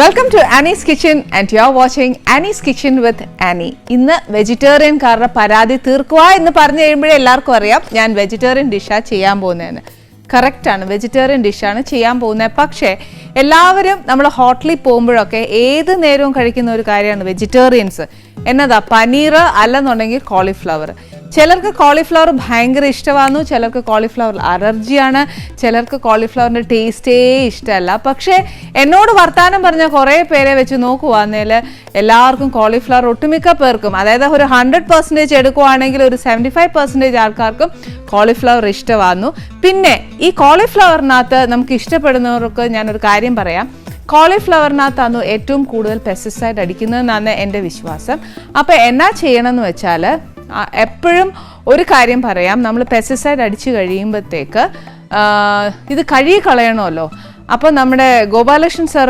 Welcome to Annie's kitchen and you are watching Annie's kitchen with Annie. ഇന്ന് വെജിറ്റേറിയൻകാരുടെ പരാതി തീർക്കുക എന്ന് പറഞ്ഞു കഴിയുമ്പോഴേ എല്ലാവർക്കും അറിയാം ഞാൻ വെജിറ്റേറിയൻ ഡിഷാണ് ചെയ്യാൻ പോകുന്നതെന്ന്. കറക്റ്റാണ്, വെജിറ്റേറിയൻ ഡിഷാണ് ചെയ്യാൻ പോകുന്നത്. പക്ഷേ എല്ലാവരും നമ്മൾ ഹോട്ടലിൽ പോകുമ്പോഴൊക്കെ ഏത് നേരവും കഴിക്കുന്ന ഒരു കാര്യമാണ് വെജിറ്റേറിയൻസ്. എന്നതാ പനീർ അല്ലെന്നുണ്ടെങ്കിൽ കോളിഫ്ലവർ. ചിലർക്ക് കോളിഫ്ലവർ ഭയങ്കര ഇഷ്ടമാകുന്നു, ചിലർക്ക് കോളിഫ്ലവർ അലർജിയാണ്, ചിലർക്ക് കോളിഫ്ലവറിൻ്റെ ടേസ്റ്റേ ഇഷ്ടമല്ല. പക്ഷേ എന്നോട് വർത്താനം പറഞ്ഞ കുറേ പേരെ വെച്ച് നോക്കുവാന്നേൽ എല്ലാവർക്കും കോളിഫ്ലവർ ഒട്ടുമിക്ക പേർക്കും, അതായത് ഒരു 100% എടുക്കുവാണെങ്കിൽ ഒരു 75% ആൾക്കാർക്കും കോളിഫ്ലവർ ഇഷ്ടമാകുന്നു. പിന്നെ ഈ കോളിഫ്ലവറിനകത്ത് നമുക്ക് ഇഷ്ടപ്പെടുന്നവർക്ക് ഞാനൊരു കാര്യം പറയാം, കോളിഫ്ലവറിനകത്താണ് ഏറ്റവും കൂടുതൽ പെസ്റ്റിസൈഡ് അടിക്കുന്നതെന്നാണ് എൻ്റെ വിശ്വാസം. അപ്പോൾ എന്നാ ചെയ്യണമെന്ന് വെച്ചാൽ എപ്പോഴും ഒരു കാര്യം പറയാം, നമ്മൾ പെസ്റ്റിസൈഡ് അടിച്ചു കഴിയുമ്പോഴത്തേക്ക് ഇത് കഴുകി കളയണമല്ലോ. അപ്പോൾ നമ്മുടെ ഗോപാലകൃഷ്ണൻ സാർ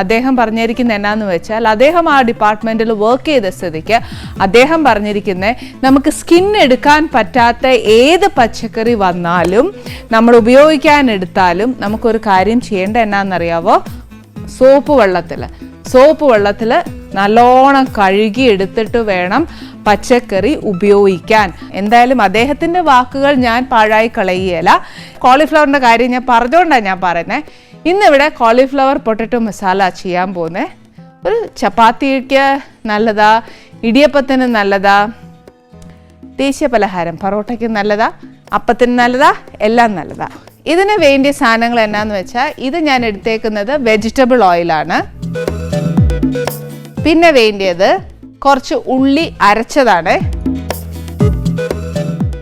അദ്ദേഹം പറഞ്ഞിരിക്കുന്നത് എന്നാന്ന് വെച്ചാൽ, അദ്ദേഹം ആ ഡിപ്പാർട്ട്മെൻറ്റിൽ വർക്ക് ചെയ്ത സ്ഥിതിക്ക് അദ്ദേഹം പറഞ്ഞിരിക്കുന്നത് നമുക്ക് സ്കിൻ എടുക്കാൻ പറ്റാത്ത ഏത് പച്ചക്കറി വന്നാലും നമ്മൾ ഉപയോഗിക്കാൻ എടുത്താലും നമുക്കൊരു കാര്യം ചെയ്യേണ്ട എന്നാന്നറിയാവോ, സോപ്പ് വെള്ളത്തിൽ നല്ലോണം കഴുകി എടുത്തിട്ട് വേണം പച്ചക്കറി ഉപയോഗിക്കാൻ. എന്തായാലും അദ്ദേഹത്തിൻ്റെ വാക്കുകൾ ഞാൻ പാഴായി കളയുകയില്ല. കോളിഫ്ലവറിൻ്റെ കാര്യം ഞാൻ പറഞ്ഞുകൊണ്ടാണ് ഞാൻ പറയുന്നത്. ഇന്നിവിടെ കോളിഫ്ലവർ പൊട്ടറ്റോ മസാല ചെയ്യാൻ പോകുന്നത്. ഒരു ചപ്പാത്തിക്ക് നല്ലതാ, ഇടിയപ്പത്തിന് നല്ലതാ, ദേശീയ പലഹാരം പൊറോട്ടയ്ക്ക് നല്ലതാ, അപ്പത്തിന് നല്ലതാ, എല്ലാം നല്ലതാ. ഇതിന് വേണ്ടിയ സാധനങ്ങൾ എന്നാന്ന് വെച്ചാൽ, ഇത് ഞാൻ എടുത്തേക്കുന്നത് വെജിറ്റബിൾ ഓയിലാണ്. പിന്നെ വേണ്ടിയത് കുറച്ച് ഉള്ളി അരച്ചതാണ്,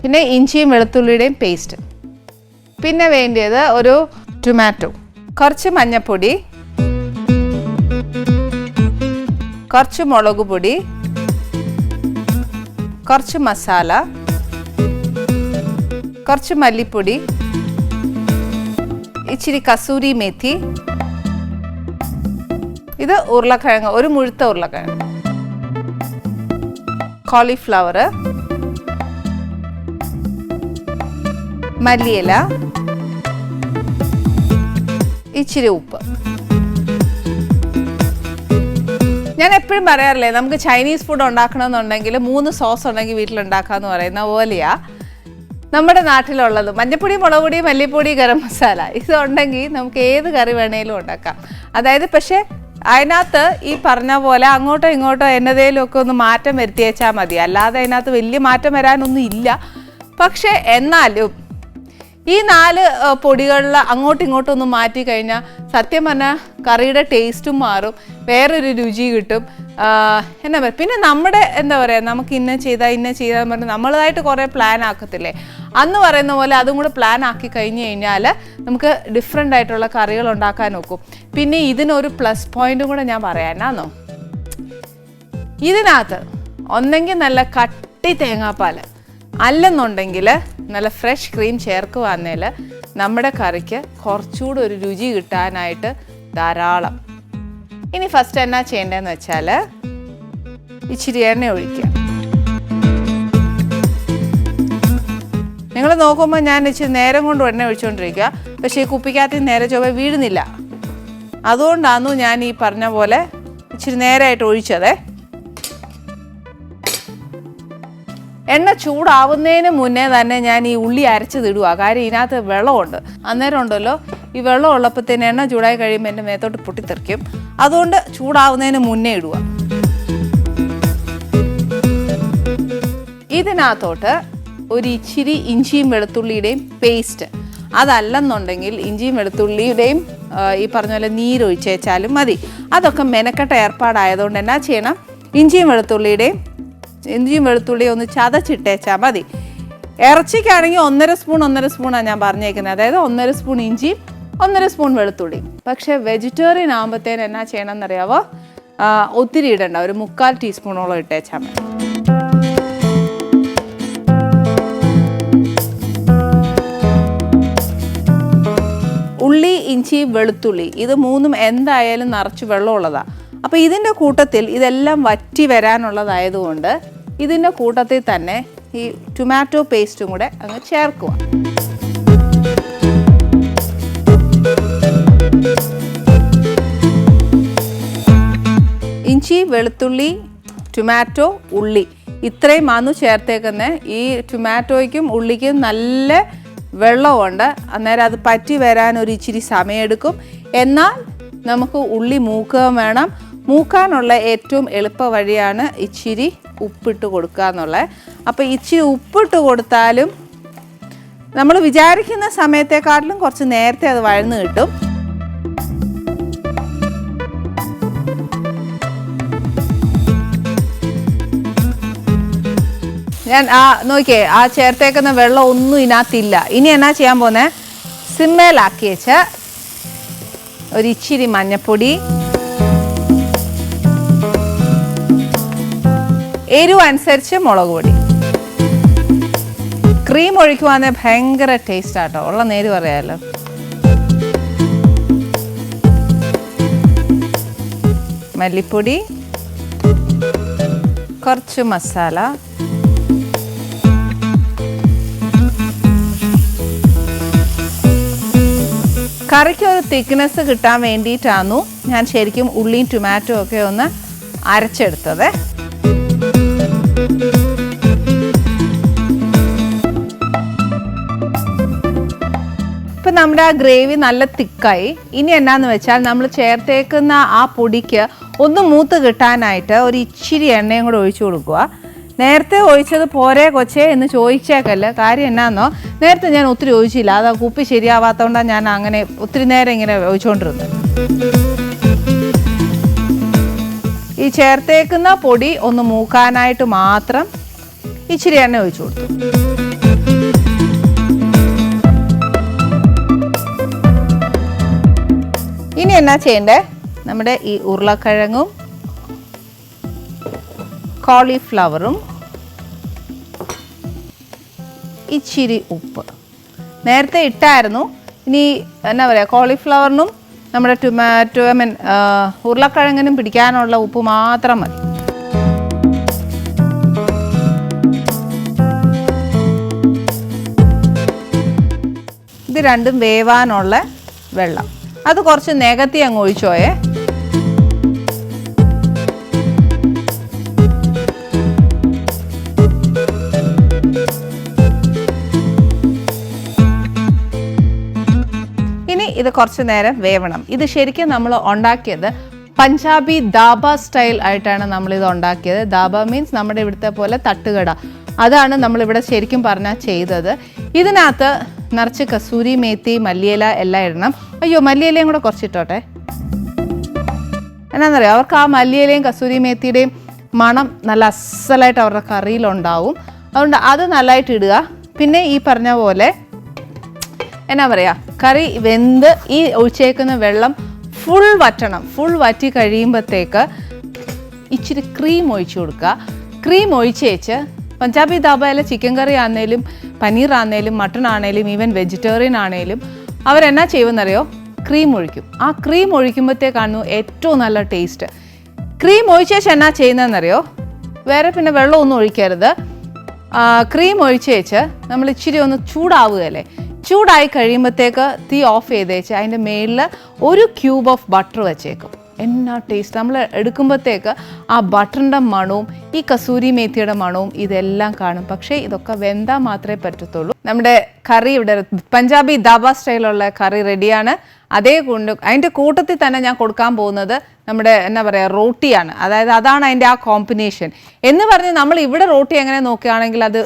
പിന്നെ ഇഞ്ചിയും വെളുത്തുള്ളിയുടെയും പേസ്റ്റ്. പിന്നെ വേണ്ടിയത് ഒരു ടൊമാറ്റോ, കുറച്ച് മഞ്ഞൾപ്പൊടി, കുറച്ച് മുളക് പൊടി, കുറച്ച് മസാല, കുറച്ച് മല്ലിപ്പൊടി, ഇച്ചിരി കസൂരി മേത്തി, ഇത് ഉരുളക്കിഴങ്ങ്, ഒരു മുഴുത്ത ഉരുളക്കിഴങ്ങ്, കോളിഫ്ലവർ, മല്ലിയില, ഇച്ചിരി ഉപ്പ്. ഞാൻ എപ്പോഴും പറയാറില്ലേ, നമുക്ക് ചൈനീസ് ഫുഡ് ഉണ്ടാക്കണമെന്നുണ്ടെങ്കിൽ 3 സോസ് ഉണ്ടെങ്കിൽ വീട്ടിലുണ്ടാക്കാമെന്ന് പറയുന്ന പോലെയാ നമ്മുടെ നാട്ടിലുള്ളത്. മഞ്ഞപ്പൊടി, മുളക് പൊടി, മല്ലിപ്പൊടി, ഗരം മസാല, ഇതുണ്ടെങ്കിൽ നമുക്ക് ഏത് കറി വേണേലും ഉണ്ടാക്കാം. അതായത് പക്ഷേ അതിനകത്ത് ഈ പറഞ്ഞ പോലെ അങ്ങോട്ടോ ഇങ്ങോട്ടോ എന്നതേലും ഒക്കെ ഒന്ന് മാറ്റം വരുത്തിയേച്ചാൽ മതി, അല്ലാതെ അതിനകത്ത് വലിയ മാറ്റം വരാനൊന്നും ഇല്ല. പക്ഷേ എന്നാലും ഈ 4 പൊടികളിൽ അങ്ങോട്ടും ഇങ്ങോട്ടും ഒന്ന് മാറ്റി കഴിഞ്ഞാൽ സത്യം പറഞ്ഞാൽ കറിയുടെ ടേസ്റ്റും മാറും, വേറൊരു രുചി കിട്ടും. എന്നാ പറയുക, പിന്നെ നമ്മുടെ എന്താ പറയുക, നമുക്ക് ഇന്ന ചെയ്താൽ പറഞ്ഞ് നമ്മളതായിട്ട് കുറേ പ്ലാൻ ആക്കത്തില്ലേ, അന്ന് പറയുന്ന പോലെ അതും കൂടെ പ്ലാൻ ആക്കി കഴിഞ്ഞ് കഴിഞ്ഞാൽ നമുക്ക് ഡിഫറെൻ്റ് ആയിട്ടുള്ള കറികൾ ഉണ്ടാക്കാൻ നോക്കും. പിന്നെ ഇതിനൊരു പ്ലസ് പോയിന്റും കൂടെ ഞാൻ പറയാനാന്നോ, ഇതിനകത്ത് ഒന്നെങ്കിൽ നല്ല കട്ടി തേങ്ങാപ്പാൽ, അല്ലെന്നുണ്ടെങ്കിൽ നല്ല ഫ്രഷ് ക്രീം ചേർക്കുവാന്നേൽ നമ്മുടെ കറിക്ക് കുറച്ചുകൂടെ ഒരു രുചി കിട്ടാനായിട്ട് ധാരാളം. ഇനി ഫസ്റ്റ് എന്നാ ചെയ്യേണ്ടതെന്ന് വെച്ചാൽ, ഇച്ചിരി എണ്ണ ഒഴിക്കുക. നിങ്ങൾ നോക്കുമ്പോൾ ഞാൻ ഇച്ചിരി നേരം കൊണ്ട് എണ്ണ ഒഴിച്ചുകൊണ്ടിരിക്കുക, പക്ഷേ ഈ കുപ്പിക്കകത്ത് നേരെ ചൊവ്വ വീഴുന്നില്ല. അതുകൊണ്ടാണ് ഞാൻ ഈ പറഞ്ഞ പോലെ ഇച്ചിരി നേരമായിട്ട് ഒഴിച്ചതേ. എണ്ണ ചൂടാവുന്നതിന് മുന്നേ തന്നെ ഞാൻ ഈ ഉള്ളി അരച്ചതിടുക, കാര്യം ഇതിനകത്ത് വെള്ളമുണ്ട്. അന്നേരം ഉണ്ടല്ലോ, ഈ വെള്ളം ഉള്ളപ്പോഴത്തേന് എണ്ണ ചൂടായി കഴിയുമ്പോൾ എൻ്റെ മേത്തോട്ട് പൊട്ടിത്തെറിക്കും. അതുകൊണ്ട് ചൂടാവുന്നതിന് മുന്നേ ഇടുക. ഇതിനകത്തോട്ട് ഒരു ഇച്ചിരി ഇഞ്ചിയും വെളുത്തുള്ളിയുടെയും പേസ്റ്റ്, അതല്ലെന്നുണ്ടെങ്കിൽ ഇഞ്ചിയും വെളുത്തുള്ളിയുടെയും ഈ പറഞ്ഞ പോലെ നീരൊഴിച്ചേച്ചാലും മതി. അതൊക്കെ മെനക്കെട്ട ഏർപ്പാടായതുകൊണ്ട് എന്നാ ചെയ്യണം, ഇഞ്ചിയും വെളുത്തുള്ളിയും ഒന്ന് ചതച്ചിട്ടേച്ചാൽ മതി. ഇറച്ചിക്കാണെങ്കിൽ 1.5 സ്പൂണാണ് ഞാൻ പറഞ്ഞേക്കുന്നത്, അതായത് 1.5 സ്പൂൺ ഇഞ്ചിയും 1.5 സ്പൂൺ വെളുത്തുള്ളിയും. പക്ഷേ വെജിറ്റേറിയൻ ആകുമ്പോഴത്തേന് എന്നാ ചെയ്യണമെന്നറിയാവോ, ഒത്തിരി ഇടണ്ട, ഒരു 3/4 ടീസ്പൂണോളം ഇട്ടേച്ചാൽ മതി. ഉള്ളി, ഇഞ്ചി, വെളുത്തുള്ളി ഇത് 3ഉം എന്തായാലും നിറച്ച് വെള്ളമുള്ളതാണ്. അപ്പോൾ ഇതിൻ്റെ കൂട്ടത്തിൽ ഇതെല്ലാം വറ്റി വരാനുള്ളതായതുകൊണ്ട് ഇതിൻ്റെ കൂട്ടത്തിൽ തന്നെ ഈ ടൊമാറ്റോ പേസ്റ്റും കൂടെ അങ്ങ് ചേർക്കുക. ഇഞ്ചി, വെളുത്തുള്ളി, ടൊമാറ്റോ, ഉള്ളി ഇത്രയുമാണ് ചേർത്തേക്കുന്നത്. ഈ ടൊമാറ്റോയ്ക്കും ഉള്ളിക്കും നല്ല വെള്ളമുണ്ട്. അന്നേരം അത് പറ്റി വരാൻ ഒരു ഇച്ചിരി സമയമെടുക്കും. എന്നാൽ നമുക്ക് ഉള്ളി മൂക്കുകയും വേണം. മൂക്കാനുള്ള ഏറ്റവും എളുപ്പ വഴിയാണ് ഇച്ചിരി ഉപ്പിട്ട് കൊടുക്കുക എന്നുള്ളത്. അപ്പോൾ ഇച്ചിരി ഉപ്പിട്ട് കൊടുത്താലും നമ്മൾ വിചാരിക്കുന്ന സമയത്തെക്കാട്ടിലും കുറച്ച് നേരത്തെ അത് വഴന്ന് കിട്ടും. ഞാൻ നോക്കിയേ, ആ ചേർത്തേക്കുന്ന വെള്ളം ഒന്നും ഇതിനകത്തില്ല. ഇനി എന്നാ ചെയ്യാൻ പോകുന്നത്, സിമ്മേലാക്കി വെച്ച് ഒരിച്ചിരി മഞ്ഞപ്പൊടി, എരിവ് അനുസരിച്ച് മുളക് പൊടി. ക്രീം ഒഴിക്കുവാണെങ്കിൽ ഭയങ്കര ടേസ്റ്റ് ആട്ടോ, ഉള്ള നേര് പറയാമല്ലോ. മല്ലിപ്പൊടി, കുറച്ച് മസാല, കറിക്ക് ഒരു തിക്നെസ് കിട്ടാൻ വേണ്ടിയിട്ടാണ് ഞാൻ ശരിക്കും ഉള്ളിയും ടൊമാറ്റോ ഒക്കെ ഒന്ന് അരച്ചെടുത്തത്. ഇപ്പം നമ്മുടെ ആ ഗ്രേവി നല്ല തിക്കായി. ഇനി എന്നാന്ന് വെച്ചാൽ നമ്മൾ ചേർത്തേക്കുന്ന ആ പൊടിക്ക് ഒന്ന് മൂത്ത് കിട്ടാനായിട്ട് ഒരു ഇച്ചിരി എണ്ണയും കൂടെ ഒഴിച്ചു കൊടുക്കുക. നേരത്തെ ഒഴിച്ചത് പോരേ കൊച്ചേ എന്ന് ചോദിച്ചേക്കല്ല. കാര്യം എന്നാന്നോ, നേരത്തെ ഞാൻ ഒത്തിരി ഒഴിച്ചില്ല. അത് കുപ്പി ശരിയാവാത്തതുകൊണ്ടാണ് ഞാൻ അങ്ങനെ ഒത്തിരി നേരം ഇങ്ങനെ ഒഴിച്ചുകൊണ്ടിരുന്നത്. ഈ ചേർത്തേക്കുന്ന പൊടി ഒന്ന് മൂക്കാനായിട്ട് മാത്രം ഇച്ചിരി എണ്ണ ഒഴിച്ചു കൊടുത്തു. ഇനി എന്നാ ചെയ്യണ്ടേ, നമ്മുടെ ഈ ഉരുളക്കിഴങ്ങും കോളിഫ്ലവറും ഇച്ചിരി ഉപ്പ് നേരത്തെ ഇട്ടായിരുന്നു. ഇനി എന്നാ പറയുക, കോളിഫ്ലവറിനും നമ്മുടെ ടൊമാറ്റോ ഉരുളക്കിഴങ്ങിനും പിടിക്കാനുള്ള ഉപ്പ് മാത്രം മതി. ഇത് രണ്ടും വേവാനുള്ള വെള്ളം അത് കുറച്ച് നികത്തി അങ്ങ് ഒഴിച്ചോയേ. ഇനി ഇത് കുറച്ച് നേരം വേവണം. ഇത് ശരിക്കും നമ്മൾ ഉണ്ടാക്കിയത് പഞ്ചാബി ദാബ സ്റ്റൈൽ ആയിട്ടാണ് നമ്മളിത് ഉണ്ടാക്കിയത്. ദാബ മീൻസ് നമ്മുടെ ഇവിടുത്തെ പോലെ തട്ടുകട, അതാണ് നമ്മളിവിടെ ശരിക്കും പറഞ്ഞാൽ ചെയ്തത്. ഇതിനകത്ത് നിറച്ച് കസൂരി മേത്തി, മല്ലിയില എല്ലാം ഇടണം. അയ്യോ, മല്ലിയിലയും കൂടെ കുറച്ചിട്ടോട്ടെ. എന്നാന്നറിയാം, അവർക്ക് ആ മല്ലിയിലയും കസൂരി മേത്തിയുടെയും മണം നല്ല അസലായിട്ട് അവരുടെ കറിയിലുണ്ടാവും. അതുകൊണ്ട് അത് നല്ലതായിട്ട് ഇടുക. പിന്നെ ഈ പറഞ്ഞ പോലെ എന്നാ പറയുക, കറി വെന്ത് ഈ ഒഴിച്ചേക്കുന്ന വെള്ളം ഫുൾ വറ്റണം. ഫുൾ വറ്റി കഴിയുമ്പോഴത്തേക്ക് ഇച്ചിരി ക്രീം ഒഴിച്ചു കൊടുക്കുക. ക്രീം ഒഴിച്ചേച്ച് പഞ്ചാബി ധാബയിലെ ചിക്കൻ കറി ആണെങ്കിലും പനീർ ആണെങ്കിലും മട്ടൺ ആണെങ്കിലും ഈവൻ വെജിറ്റേറിയൻ ആണെങ്കിലും അവരെന്നാ ചെയ്യുമെന്നറിയോ, ക്രീം ഒഴിക്കും. ആ ക്രീം ഒഴിക്കുമ്പോഴത്തേക്കാണ് ഏറ്റവും നല്ല ടേസ്റ്റ്. ക്രീം ഒഴിച്ചേച്ച് എന്നാ ചെയ്യുന്നതെന്നറിയോ, വേറെ പിന്നെ വെള്ളമൊന്നും ഒഴിക്കരുത്. ക്രീം ഒഴിച്ചേച്ച് നമ്മൾ ഇച്ചിരി ഒന്ന് ചൂടാവുകയല്ലേ, ചൂടായി കഴിയുമ്പോഴത്തേക്ക് തീ ഓഫ് ചെയ്തേച്ച് അതിൻ്റെ മേളിൽ ഒരു ക്യൂബ് ഓഫ് ബട്ടർ വെച്ചേക്കും. എന്നാ ടേസ്റ്റ്! നമ്മൾ എടുക്കുമ്പോഴത്തേക്ക് ആ ബട്ടറിൻ്റെ മണവും ഈ കസൂരി മേത്തിയുടെ മണവും ഇതെല്ലാം കാണും. പക്ഷേ ഇതൊക്കെ വെന്താൽ മാത്രമേ പറ്റത്തുള്ളൂ. നമ്മുടെ കറി ഇവിടെ പഞ്ചാബി ദാബ സ്റ്റൈലുള്ള കറി റെഡിയാണ്. അതിൻ്റെ കൂട്ടത്തിൽ തന്നെ ഞാൻ കൊടുക്കാൻ പോകുന്നത് നമ്മുടെ എന്നാ പറയുക, റോട്ടിയാണ്. അതായത് അതാണ് അതിൻ്റെ ആ കോമ്പിനേഷൻ എന്ന് പറഞ്ഞ് നമ്മൾ ഇവിടെ റോട്ടി എങ്ങനെ നോക്കുകയാണെങ്കിൽ അത്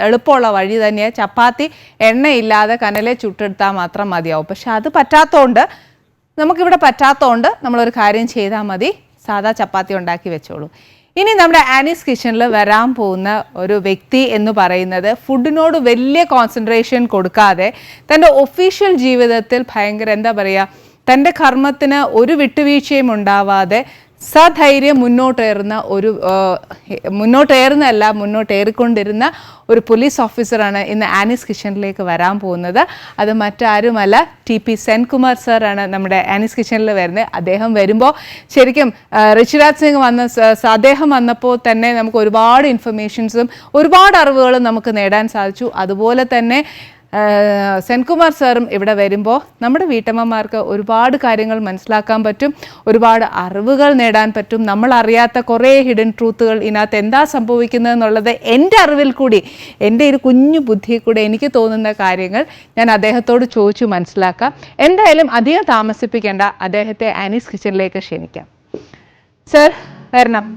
എളുപ്പമുള്ള വഴി തന്നെയാണ്. ചപ്പാത്തി എണ്ണയില്ലാതെ കനലെ ചുട്ടെടുത്താൽ മാത്രം മതിയാവും. പക്ഷെ അത് നമുക്കിവിടെ പറ്റാത്തതുകൊണ്ട് നമ്മളൊരു കാര്യം ചെയ്താൽ മതി, സാധാ ചപ്പാത്തി ഉണ്ടാക്കി വെച്ചോളൂ. ഇനി നമ്മുടെ ആനീസ് കിച്ചണിൽ വരാൻ പോകുന്ന ഒരു വ്യക്തി എന്ന് പറയുന്നത് ഫുഡിനോട് വലിയ കോൺസെൻട്രേഷൻ കൊടുക്കാതെ തൻ്റെ ഒഫീഷ്യൽ ജീവിതത്തിൽ ഭയങ്കര എന്താ പറയുക, തൻ്റെ കർമ്മത്തിന് ഒരു വിട്ടുവീഴ്ചയും ഉണ്ടാവാതെ സധൈര്യം മുന്നോട്ടേറിക്കൊണ്ടിരുന്ന ഒരു പോലീസ് ഓഫീസറാണ് ഇന്ന് ആനീസ് കിച്ചണിലേക്ക് വരാൻ പോകുന്നത്. അത് മറ്റാരുമല്ല, TP സെൻകുമാർ സാറാണ് നമ്മുടെ ആനീസ് കിച്ചണിൽ വരുന്നത്. അദ്ദേഹം വരുമ്പോൾ ശരിക്കും ഋഷിരാജ് സിംഗ് അദ്ദേഹം വന്നപ്പോൾ തന്നെ നമുക്ക് ഒരുപാട് ഇൻഫർമേഷൻസും ഒരുപാട് അറിവുകളും നമുക്ക് നേടാൻ സാധിച്ചു. അതുപോലെ തന്നെ സെൻകുമാർ സാറും ഇവിടെ വരുമ്പോൾ നമ്മുടെ വീട്ടമ്മമാർക്ക് ഒരുപാട് കാര്യങ്ങൾ മനസ്സിലാക്കാൻ പറ്റും, ഒരുപാട് അറിവുകൾ നേടാൻ പറ്റും. നമ്മൾ അറിയാത്ത കുറേ ഹിഡൻ ട്രൂത്തുകൾ ഇതിനകത്ത് എന്താ സംഭവിക്കുന്നത് എന്നുള്ളത് എൻ്റെ അറിവിൽ കൂടി, എൻ്റെ ഒരു കുഞ്ഞു ബുദ്ധിയിൽ കൂടി എനിക്ക് തോന്നുന്ന കാര്യങ്ങൾ ഞാൻ അദ്ദേഹത്തോട് ചോദിച്ചു മനസ്സിലാക്കാം. എന്തായാലും അധികം താമസിപ്പിക്കേണ്ട, അദ്ദേഹത്തെ ആനീസ് കിച്ചണിലേക്ക് ക്ഷണിക്കാം. സർ വരണം.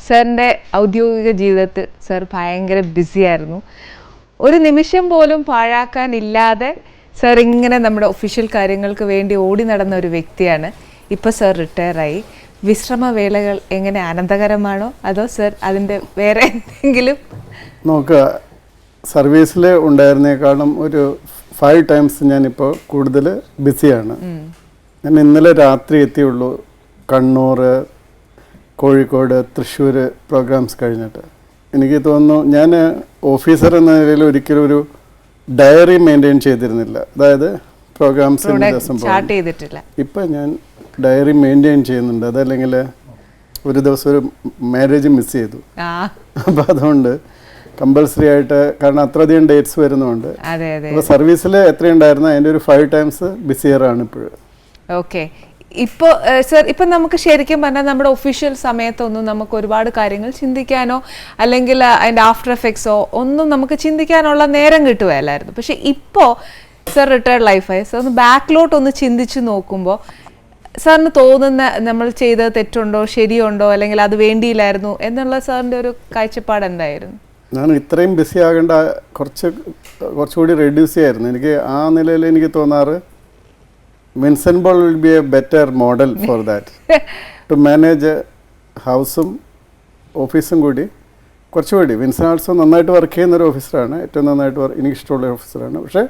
സാറിൻ്റെ ഔദ്യോഗിക ജീവിതത്തിൽ സാർ ഭയങ്കര ബിസിയായിരുന്നു. ഒരു നിമിഷം പോലും പാഴാക്കാനില്ലാതെ സാർ ഇങ്ങനെ നമ്മുടെ ഒഫീഷ്യൽ കാര്യങ്ങൾക്ക് വേണ്ടി ഓടി നടന്ന ഒരു വ്യക്തിയാണ്. ഇപ്പോൾ സാർ റിട്ടയറായി. വിശ്രമവേളകൾ എങ്ങനെ ആനന്ദകരമാണോ അതോ സാർ അതിൻ്റെ വേറെ എന്തെങ്കിലും? നോക്കുക, സർവീസിൽ ഉണ്ടായിരുന്നേക്കാളും ഒരു 5 times ഞാനിപ്പോൾ കൂടുതൽ ബിസിയാണ്. ഞാൻ ഇന്നലെ രാത്രി എത്തിയുള്ളൂ കണ്ണൂർ, കോഴിക്കോട്, തൃശ്ശൂർ പ്രോഗ്രാംസ് കഴിഞ്ഞിട്ട്. എനിക്ക് തോന്നുന്നു ഞാൻ ഓഫീസർ എന്ന നിലയിൽ ഒരിക്കലും ഒരു ഡയറി മെയിൻറ്റെയിൻ ചെയ്തിരുന്നില്ല. അതായത് പ്രോഗ്രാംസിൻ്റെ ദിവസം ഇപ്പം ഞാൻ ഡയറി മെയിൻറ്റെയിൻ ചെയ്യുന്നുണ്ട്. അതല്ലെങ്കിൽ ഒരു ദിവസം ഒരു മാരേജ് മിസ് ചെയ്തു. അപ്പം അതുകൊണ്ട് കമ്പൽസറി ആയിട്ട്, കാരണം അത്രയധികം ഡേറ്റ്സ് വരുന്നുണ്ട്. അപ്പോൾ സർവീസിൽ എത്രയുണ്ടായിരുന്നു അതിൻ്റെ ഒരു 5 times ബിസിയറാണ് ഇപ്പോഴും. ഓക്കെ. ഇപ്പോൾ സർ, ഇപ്പം നമുക്ക് ശരിക്കും പറഞ്ഞാൽ നമ്മുടെ ഒഫീഷ്യൽ സമയത്തൊന്നും നമുക്ക് ഒരുപാട് കാര്യങ്ങൾ ചിന്തിക്കാനോ അല്ലെങ്കിൽ അതിൻ്റെ ആഫ്റ്റർ എഫക്ട്സോ ഒന്നും നമുക്ക് ചിന്തിക്കാനുള്ള നേരം കിട്ടുകയല്ലായിരുന്നു. പക്ഷെ ഇപ്പോൾ സർ റിട്ടയർഡ് ലൈഫായി, സർ ഒന്ന് ബാക്കിലോട്ട് ഒന്ന് ചിന്തിച്ച് നോക്കുമ്പോൾ സാറിന് തോന്നുന്ന നമ്മൾ ചെയ്തത് തെറ്റുണ്ടോ ശരിയുണ്ടോ അല്ലെങ്കിൽ അത് വേണ്ടിയില്ലായിരുന്നു എന്നുള്ള സാറിൻ്റെ ഒരു കാഴ്ചപ്പാട് എന്തായിരുന്നു? ഞാൻ ഇത്രയും ബിസി ആകേണ്ട കുറച്ചുകൂടി റെഡ്യൂസ് ചെയ്യായിരുന്നു. എനിക്ക് ആ നിലയിൽ എനിക്ക് തോന്നാറ് Vincent Ball will be a better model for that. To manage ഹൗസും ഓഫീസും കൂടി കുറച്ചുകൂടി. വിൻസൻ ആൾസോ നന്നായിട്ട് വർക്ക് ചെയ്യുന്നൊരു ഓഫീസറാണ്, ഏറ്റവും നന്നായിട്ട് എനിക്ക് ഇഷ്ടമുള്ള ഓഫീസറാണ്. പക്ഷേ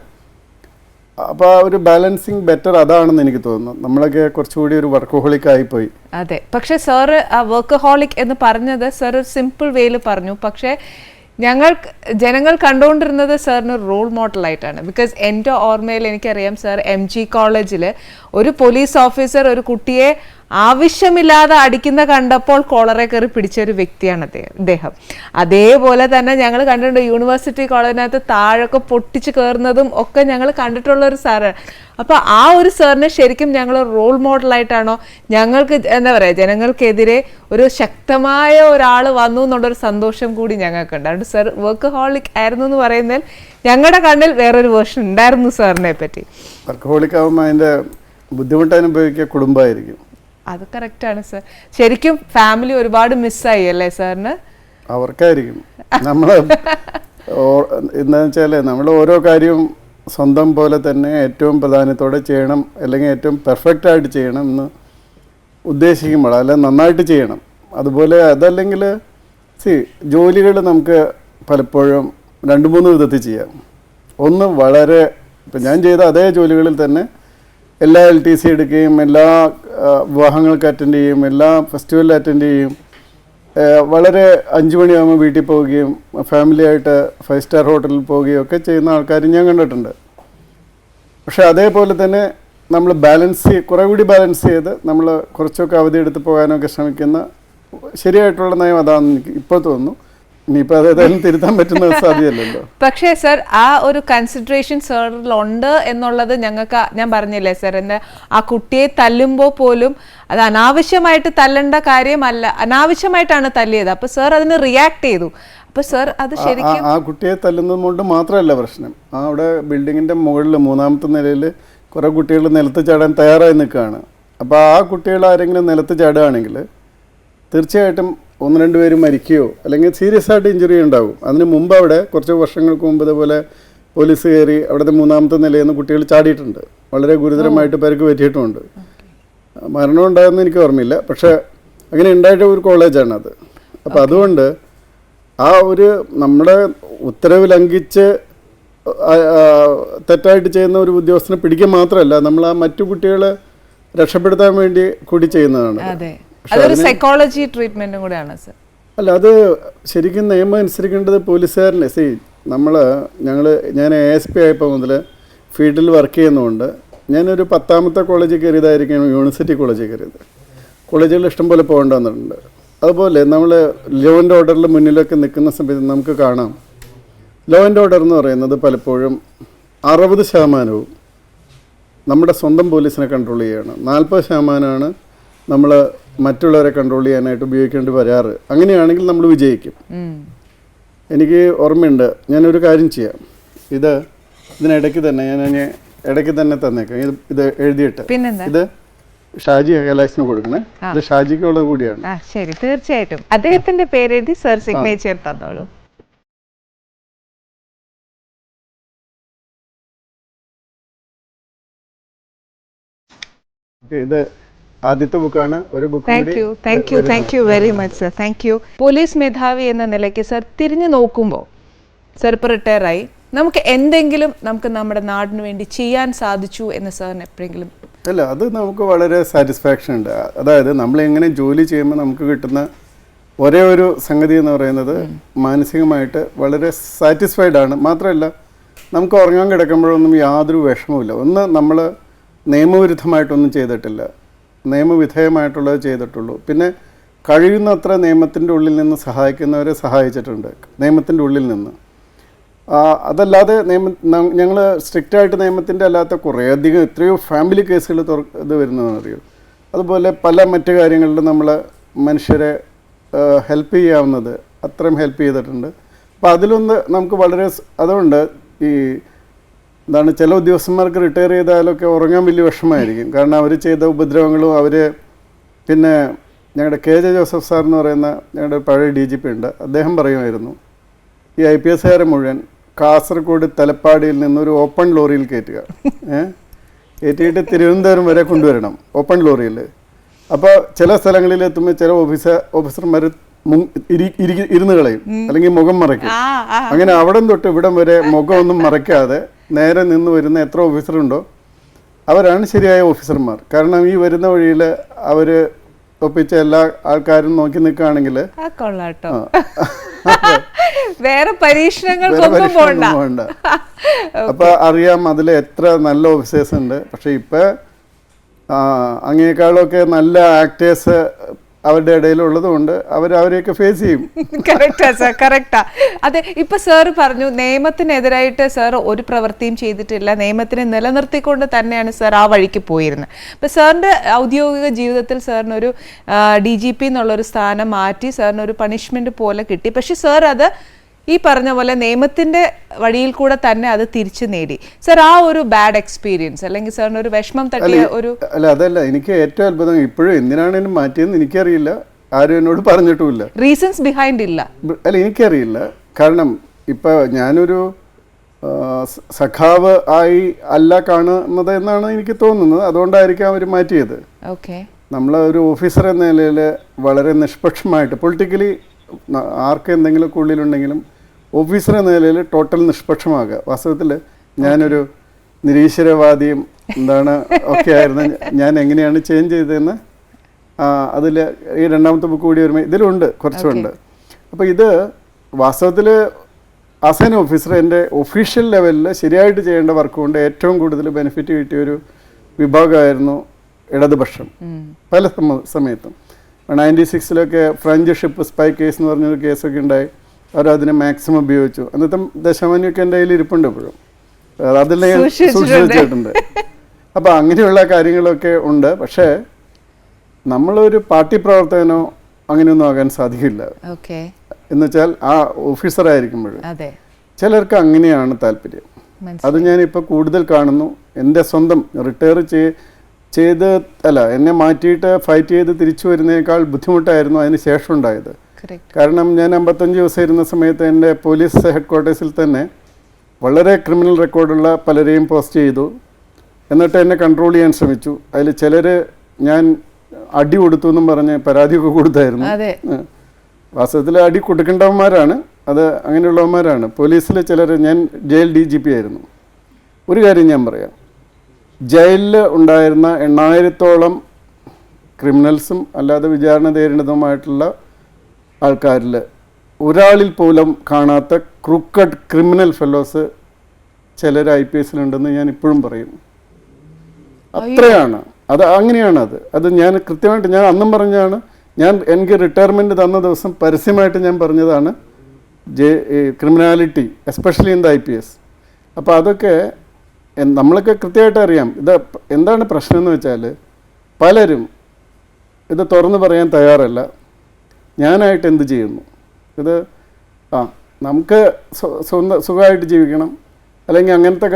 അപ്പോൾ ആ ഒരു ബാലൻസിങ് ബെറ്റർ അതാണെന്ന് എനിക്ക് തോന്നുന്നു. നമ്മളൊക്കെ കുറച്ചുകൂടി ഒരു വർക്കഹോളിക് ആയിപ്പോയി. അതെ, പക്ഷേ സാറ് ആ വർക്കഹോളിക് എന്ന് പറഞ്ഞത് സാർ ഒരു സിമ്പിൾ വേയിൽ പറഞ്ഞു. പക്ഷേ ജനങ്ങൾ കണ്ടുകൊണ്ടിരുന്നത് സാറിന് ഒരു റോൾ മോഡലായിട്ടാണ്. ബിക്കോസ് എൻ്റെ ഓർമ്മയിൽ എനിക്കറിയാം സാർ MG കോളേജിൽ ഒരു പോലീസ് ഓഫീസർ ഒരു കുട്ടിയെ ആവശ്യമില്ലാതെ അടിക്കുന്ന കണ്ടപ്പോൾ കോളറെ കയറി പിടിച്ച ഒരു വ്യക്തിയാണ് അദ്ദേഹം. അതേപോലെ തന്നെ ഞങ്ങൾ കണ്ടിട്ടുണ്ട് യൂണിവേഴ്സിറ്റി കോളേജിനകത്ത് താഴൊക്കെ പൊട്ടിച്ച് കയറുന്നതും ഒക്കെ ഞങ്ങൾ കണ്ടിട്ടുള്ള ഒരു സാറാണ്. അപ്പോൾ ആ ഒരു സാറിനെ ശരിക്കും ഞങ്ങൾ റോൾ മോഡലായിട്ടാണോ, ഞങ്ങൾക്ക് എന്താ പറയുക, ജനങ്ങൾക്കെതിരെ ഒരു ശക്തമായ ഒരാൾ വന്നു എന്നുള്ളൊരു സന്തോഷം കൂടി ഞങ്ങൾക്കുണ്ട്. അതുകൊണ്ട് സാർ വർക്ക് ഹോളിക് ആയിരുന്നു എന്ന് പറയുന്നതിൽ ഞങ്ങളുടെ കണ്ണിൽ വേറൊരു വേർഷൻ ഉണ്ടായിരുന്നു സാറിനെ പറ്റി. വർക്ക് ഹോളിക് ആകുമ്പോൾ അതിൻ്റെ ബുദ്ധിമുട്ട് അനുഭവിക്കുക കുടുംബമായിരിക്കും. അത് കറക്റ്റാണ് സാർ. ശരിക്കും ഫാമിലി ഒരുപാട് മിസ്സായി അല്ലേ സാറിന്? അവർക്കായിരിക്കും. നമ്മൾ എന്താണെന്ന് വെച്ചാൽ നമ്മൾ ഓരോ കാര്യവും സ്വന്തം പോലെ തന്നെ ഏറ്റവും പ്രാധാന്യത്തോടെ ചെയ്യണം, അല്ലെങ്കിൽ ഏറ്റവും പെർഫെക്റ്റ് ആയിട്ട് ചെയ്യണം എന്ന് ഉദ്ദേശിക്കുമ്പോൾ അല്ല നന്നായിട്ട് ചെയ്യണം. അതുപോലെ അതല്ലെങ്കിൽ ജോലികൾ നമുക്ക് പലപ്പോഴും 2-3 വിധത്തിൽ ചെയ്യാം. ഒന്ന് വളരെ ഇപ്പം ഞാൻ ചെയ്ത അതേ ജോലികളിൽ തന്നെ എല്ലാ LTC എടുക്കുകയും എല്ലാ വിവാഹങ്ങൾക്ക് അറ്റൻഡ് ചെയ്യും, എല്ലാ ഫെസ്റ്റിവലിൽ അറ്റൻഡ് ചെയ്യും, വളരെ 5 മണിയാകുമ്പോൾ വീട്ടിൽ പോവുകയും ഫാമിലിയായിട്ട് 5 സ്റ്റാർ ഹോട്ടലിൽ പോവുകയും ഒക്കെ ചെയ്യുന്ന ആൾക്കാരും ഞാൻ കണ്ടിട്ടുണ്ട്. പക്ഷേ അതേപോലെ തന്നെ നമ്മൾ കുറേ കൂടി ബാലൻസ് ചെയ്ത് നമ്മൾ കുറച്ചൊക്കെ അവധി എടുത്ത് പോകാനൊക്കെ ശ്രമിക്കുന്ന ശരിയായിട്ടുള്ള നയം അതാണെന്ന് എനിക്ക് ഇപ്പോൾ തോന്നുന്നു. ഇനിയിപ്പോൾ അതേതായാലും തിരുത്താൻ പറ്റുന്ന സാധ്യതയല്ലല്ലോ. പക്ഷേ സർ, ആ ഒരു കൺസിഡറേഷൻ സാറിലുണ്ട് എന്നുള്ളത് ഞങ്ങൾക്ക്, ഞാൻ പറഞ്ഞില്ലേ സർ, എൻ്റെ ആ കുട്ടിയെ തല്ലുമ്പോൾ പോലും അത് അനാവശ്യമായിട്ട് തല്ലേണ്ട കാര്യമല്ല, അനാവശ്യമായിട്ടാണ് തല്ലിയത്. അപ്പോൾ സർ അതിന് റിയാക്ട് ചെയ്തു. അപ്പോൾ സർ അത് ശരിക്കും ആ കുട്ടിയെ തല്ലുന്നത് കൊണ്ട് മാത്രമല്ല പ്രശ്നം. അവിടെ ബിൽഡിങ്ങിൻ്റെ മുകളിൽ 3ാമത്തെ നിലയിൽ കുറേ കുട്ടികൾ നിലത്ത് ചാടാൻ തയ്യാറായി നിൽക്കുകയാണ്. അപ്പോൾ ആ കുട്ടികൾ ആരെങ്കിലും നിലത്ത് ചാടുകയാണെങ്കിൽ തീർച്ചയായിട്ടും 1-2 പേര് മരിക്കുകയോ അല്ലെങ്കിൽ സീരിയസ് ആയിട്ട് ഇഞ്ചുറി ഉണ്ടാകും. അതിന് മുമ്പ് അവിടെ കുറച്ച് വർഷങ്ങൾക്ക് മുമ്പ് ഇതുപോലെ പോലീസ് കയറി അവിടുത്തെ 3ാമത്തെ നിലയിൽ നിന്ന് കുട്ടികൾ ചാടിയിട്ടുണ്ട്. വളരെ ഗുരുതരമായിട്ട് പേർക്ക് പറ്റിയിട്ടുമുണ്ട്. മരണം ഉണ്ടായെന്ന് എനിക്ക് ഓർമ്മയില്ല, പക്ഷേ അങ്ങനെ ഉണ്ടായിട്ട് ഒരു കോളേജാണത്. അപ്പോൾ അതുകൊണ്ട് ആ ഒരു നമ്മുടെ ഉത്തരവ് ലംഘിച്ച് തെറ്റായിട്ട് ചെയ്യുന്ന ഒരു ഉദ്യോഗസ്ഥനെ പിടിക്കുക മാത്രമല്ല, നമ്മൾ ആ മറ്റു കുട്ടികളെ രക്ഷപ്പെടുത്താൻ വേണ്ടി കൂടി ചെയ്യുന്നതാണ്. സൈക്കോളജി ട്രീറ്റ്മെന്റും കൂടെയാണ് സർ. അല്ല, അത് ശരിക്കും നിയമം അനുസരിക്കേണ്ടത് പോലീസുകാരനെ. ഞാൻ ASP ആയപ്പോൾ മുതൽ ഫീൽഡിൽ വർക്ക് ചെയ്യുന്നതുകൊണ്ട് ഞാനൊരു 10ാമത്തെ കോളേജിൽ കയറിയതായിരിക്കും യൂണിവേഴ്സിറ്റി കോളേജിൽ കയറിയത്. കോളേജുകളിൽ ഇഷ്ടംപോലെ പോകേണ്ടി വന്നിട്ടുണ്ട്. അതുപോലെ നമ്മൾ ലോ ആൻഡ് ഓർഡറിൽ മുന്നിലൊക്കെ നിൽക്കുന്ന സമയത്ത് നമുക്ക് കാണാം, ലോ ആൻഡ് ഓർഡർ എന്ന് പറയുന്നത് പലപ്പോഴും 60% നമ്മുടെ സ്വന്തം പോലീസിനെ കൺട്രോൾ ചെയ്യുകയാണ്, 40% നമ്മൾ മറ്റുള്ളവരെ കൺട്രോൾ ചെയ്യാനായിട്ട് ഉപയോഗിക്കേണ്ടി വരാറ്. അങ്ങനെയാണെങ്കിൽ നമ്മൾ വിജയിക്കും. എനിക്ക് ഓർമ്മയുണ്ട്, ഞാനൊരു കാര്യം ചെയ്യാം, ഇതിനിടയ്ക്ക് തന്നെ ഞാൻ ഇടയ്ക്ക് തന്നെ തന്നേക്കാം. ഇത് എഴുതിയിട്ട് ഇത് ഷാജി കൈലാസിന് കൊടുക്കണേ. ഇത് ഷാജിക്കുള്ളത് കൂടിയാണ്. ശരി, തീർച്ചയായിട്ടും അദ്ദേഹത്തിന്റെ പേര് എഴുതി സർ സിഗ്നേച്ചർ തന്നോളൂ. ഇത് ആദ്യത്തെ ബുക്കാണ്. ഒരു book. Thank you very much sir. Thank you. Police മേധാവി എന്ന നിലയ്ക്ക് സർ തിരിഞ്ഞു നോക്കുമ്പോൾ, സർ ഇപ്പോൾ റിട്ടയർ ആയി, നമുക്ക് എന്തെങ്കിലും നമ്മുടെ നാടിന് വേണ്ടി ചെയ്യാൻ സാധിച്ചു എന്ന് സാറിന് എപ്പോഴെങ്കിലും? അല്ല, അത് നമുക്ക് വളരെ സാറ്റിസ്ഫാക്ഷൻ ഉണ്ട്. അതായത് നമ്മൾ എങ്ങനെ ജോലി ചെയ്യുമ്പോൾ നമുക്ക് കിട്ടുന്ന ഒരേ ഒരു സംഗതി എന്ന് പറയുന്നത് മാനസികമായിട്ട് വളരെ സാറ്റിസ്ഫൈഡ് ആണ്. മാത്രമല്ല, നമുക്ക് ഉറങ്ങാൻ കിടക്കുമ്പോഴൊന്നും യാതൊരു വിഷമവുമില്ല. ഒന്ന്, നമ്മൾ നിയമവിരുദ്ധമായിട്ടൊന്നും ചെയ്തിട്ടില്ല, നിയമവിധേയമായിട്ടുള്ളത് ചെയ്തിട്ടുള്ളൂ. പിന്നെ കഴിയുന്നത്ര നിയമത്തിൻ്റെ ഉള്ളിൽ നിന്ന് സഹായിക്കുന്നവരെ സഹായിച്ചിട്ടുണ്ട്, നിയമത്തിൻ്റെ ഉള്ളിൽ നിന്ന്. അതല്ലാതെ ഞങ്ങൾ സ്ട്രിക്റ്റായിട്ട് നിയമത്തിൻ്റെ അല്ലാത്ത കുറേയധികം എത്രയോ ഫാമിലി കേസുകൾ ഇത് വരുന്നതെന്ന് അറിയും. അതുപോലെ പല മറ്റു കാര്യങ്ങളിലും നമ്മൾ മനുഷ്യരെ ഹെൽപ്പ് ചെയ്യാവുന്നത് അത്രയും ഹെൽപ്പ് ചെയ്തിട്ടുണ്ട്. അപ്പോൾ അതിലൊന്ന് നമുക്ക് വളരെ, അതുകൊണ്ട് ചില ഉദ്യോഗസ്ഥന്മാർക്ക് റിട്ടയർ ചെയ്താലൊക്കെ ഉറങ്ങാൻ വലിയ വിഷമമായിരിക്കും. കാരണം അവർ ചെയ്ത ഉപദ്രവങ്ങളും പിന്നെ ഞങ്ങളുടെ KJ ജോസഫ് സാർ എന്ന് പറയുന്ന ഞങ്ങളുടെ പഴയ DGP ഉണ്ട്, അദ്ദേഹം പറയുമായിരുന്നു, ഈ IPS മുഴുവൻ കാസർഗോഡ് തലപ്പാടിയിൽ നിന്നൊരു ഓപ്പൺ ലോറിയിൽ കയറ്റിയിട്ട് തിരുവനന്തപുരം വരെ കൊണ്ടുവരണം, ഓപ്പൺ ലോറിയിൽ. അപ്പോൾ ചില സ്ഥലങ്ങളിൽ എത്തുമ്പോൾ ചില ഓഫീസർമാർ ഇരുന്ന് കളയും, അല്ലെങ്കിൽ മുഖം മറയ്ക്കും. അങ്ങനെ അവിടം തൊട്ട് ഇവിടം വരെ മുഖമൊന്നും മറയ്ക്കാതെ നേരെ നിന്ന് വരുന്ന എത്ര ഓഫീസറുണ്ടോ അവരാണ് ശരിയായ ഓഫീസർമാർ. കാരണം ഈ വരുന്ന വഴിയിൽ അവർ ഒപ്പിച്ച എല്ലാ ആൾക്കാരും നോക്കി നിൽക്കുകയാണെങ്കിൽ വേറെ പരീക്ഷണങ്ങൾക്കൊന്നും പോകണ്ട. അപ്പൊ അറിയാം അതിൽ എത്ര നല്ല ഓഫീസേഴ്സ് ഉണ്ട്. പക്ഷെ ഇപ്പൊ അങ്ങേക്കാളൊക്കെ നല്ല ആക്ടേഴ്സ് അവരുടെ ഇടയിലുള്ളത് കൊണ്ട് അവരെയൊക്കെ ഫേസ് ചെയ്യും. Correct sir, correct. അതെ, ഇപ്പൊ സാറ് പറഞ്ഞു നിയമത്തിനെതിരായിട്ട് സാർ ഒരു പ്രവൃത്തിയും ചെയ്തിട്ടില്ല, നിയമത്തിനെ നിലനിർത്തിക്കൊണ്ട് തന്നെയാണ് സാർ ആ വഴിക്ക് പോയിരുന്നത്. അപ്പൊ സാറിന്റെ ഔദ്യോഗിക ജീവിതത്തിൽ സാറിനൊരു DGP എന്നുള്ളൊരു സ്ഥാനം മാറ്റി സാറിനൊരു പണിഷ്മെന്റ് പോലെ കിട്ടി. പക്ഷെ സാർ അത് ഈ പറഞ്ഞ പോലെ നിയമത്തിന്റെ വഴിയിൽ കൂടെ തന്നെ അത് തിരിച്ചു നേടി. സർ, ആ ഒരു ബാഡ് എക്സ്പീരിയൻസ് അല്ലെങ്കിൽ സാറിന് ഒരു വിഷമം തട്ടിയ ഒരു അതല്ല, എനിക്ക് ഏറ്റവും അത്ഭുതം ഇപ്പോഴും എന്തിനാണ് എന്നെ മാറ്റിയെന്ന് എനിക്കറിയില്ല, ആരും എന്നോട് പറഞ്ഞിട്ടുമില്ല. റീസൺസ് ബിഹൈൻഡ് ഇല്ല. അല്ല, എനിക്കറിയില്ല. കാരണം ഇപ്പൊ ഞാനൊരു സഖാവ് ആയി അല്ല കാണുന്നത് എന്നാണ് എനിക്ക് തോന്നുന്നത്. അതുകൊണ്ടായിരിക്കും അവർ മാറ്റിയത്. നമ്മൾ ഒരു ഓഫീസർ എന്ന നിലയിൽ വളരെ നിഷ്പക്ഷമായിട്ട്, പൊളിറ്റിക്കലി ആർക്ക് എന്തെങ്കിലും ഉള്ളിലുണ്ടെങ്കിലും ഓഫീസർ എന്ന നിലയിൽ ടോട്ടൽ നിഷ്പക്ഷമാകുക. വാസ്തവത്തിൽ ഞാനൊരു നിരീശ്വരവാദിയും ഒക്കെ ആയിരുന്നു. ഞാൻ എങ്ങനെയാണ് ചേഞ്ച് ചെയ്തതെന്ന് അതിൽ ഈ 2ാമത്തെ ബുക്ക് കൂടി വരുമ്പോൾ ഇതിലുണ്ട്, കുറച്ചുണ്ട്. അപ്പോൾ ഇത് വാസ്തവത്തിൽ ആസ് ആൻ ഓഫീസർ എൻ്റെ ഒഫീഷ്യൽ ലെവലിൽ ശരിയായിട്ട് ചെയ്യേണ്ട വർക്ക് കൊണ്ട് ഏറ്റവും കൂടുതൽ ബെനിഫിറ്റ് കിട്ടിയൊരു വിഭാഗമായിരുന്നു ഇടതുപക്ഷം. പല സമയത്തും 96 ഫ്രഞ്ച് ഷിപ്പ് സ്പൈ കേസ് എന്ന് പറഞ്ഞൊരു കേസൊക്കെ ഉണ്ടായി. അവരതിനെ മാക്സിമം ഉപയോഗിച്ചു. അന്നത്തെ ദശമനിയൊക്കെ എൻ്റെ കയ്യിൽ ഇരിപ്പുണ്ട് എപ്പോഴും, അതിൽ ഞാൻ സൂക്ഷിച്ചു വെച്ചിട്ടുണ്ട്. അപ്പോൾ അങ്ങനെയുള്ള കാര്യങ്ങളൊക്കെ ഉണ്ട്. പക്ഷേ നമ്മളൊരു പാർട്ടി പ്രവർത്തകനോ അങ്ങനെയൊന്നും ആകാൻ സാധിക്കില്ല. എന്നുവെച്ചാൽ ആ ഓഫീസറായിരിക്കുമ്പോൾ ചിലർക്ക് അങ്ങനെയാണ് താല്പര്യം. അത് ഞാനിപ്പോൾ കൂടുതൽ കാണുന്നു. എൻ്റെ സ്വന്തം റിട്ടയർ എന്നെ മാറ്റിയിട്ട് ഫൈറ്റ് ചെയ്ത് തിരിച്ചു വരുന്നതിനേക്കാൾ ബുദ്ധിമുട്ടായിരുന്നു അതിന് ശേഷം ഉണ്ടായത്. കാരണം ഞാൻ 55 ദിവസം ഇരുന്ന സമയത്ത് എൻ്റെ പോലീസ് ഹെഡ്ക്വാർട്ടേഴ്സിൽ തന്നെ വളരെ ക്രിമിനൽ റെക്കോർഡുള്ള പലരെയും പോസ്റ്റ് ചെയ്തു. എന്നിട്ട് എന്നെ കൺട്രോൾ ചെയ്യാൻ ശ്രമിച്ചു. അതിൽ ചിലർ ഞാൻ അടി കൊടുത്തു എന്നും പറഞ്ഞ് പരാതിയൊക്കെ കൊടുത്തായിരുന്നു. വാസ്തവത്തിൽ അടി കൊടുക്കേണ്ടവന്മാരാണ്, അത് അങ്ങനെയുള്ളവന്മാരാണ്. പോലീസിൽ ചിലർ, ഞാൻ ജയിൽ DGP ആയിരുന്നു. ഒരു കാര്യം ഞാൻ പറയാം, ജയിലിൽ ഉണ്ടായിരുന്ന 8000-ഓളം ക്രിമിനൽസും അല്ലാതെ വിചാരണ നേരിടുന്നതുമായിട്ടുള്ള ആൾക്കാരിൽ ഒരാളിൽ പോലും കാണാത്ത ക്രൂക്കഡ് ക്രിമിനൽ ഫെലോസ് ചിലർ IPSലുണ്ടെന്ന് ഞാൻ ഇപ്പോഴും പറയും. അത്രയാണ്. അത് അങ്ങനെയാണ്. അത് ഞാൻ കൃത്യമായിട്ട് ഞാൻ അന്നും പറഞ്ഞാണ്. എനിക്ക് റിട്ടയർമെൻറ്റ് തന്ന ദിവസം പരസ്യമായിട്ട് ഞാൻ പറഞ്ഞതാണ് criminality especially in the IPS. അപ്പോൾ അതൊക്കെ നമ്മളൊക്കെ കൃത്യമായിട്ട് അറിയാം. ഇത് എന്താണ് പ്രശ്നം എന്ന് വെച്ചാൽ പലരും ഇത് തുറന്നു പറയാൻ തയ്യാറല്ല. ഞാനായിട്ട് എന്ത് ചെയ്യുന്നു, ഇത് നമുക്ക് സുഖമായിട്ട് ജീവിക്കണം, അല്ലെങ്കിൽ അങ്ങനത്തെ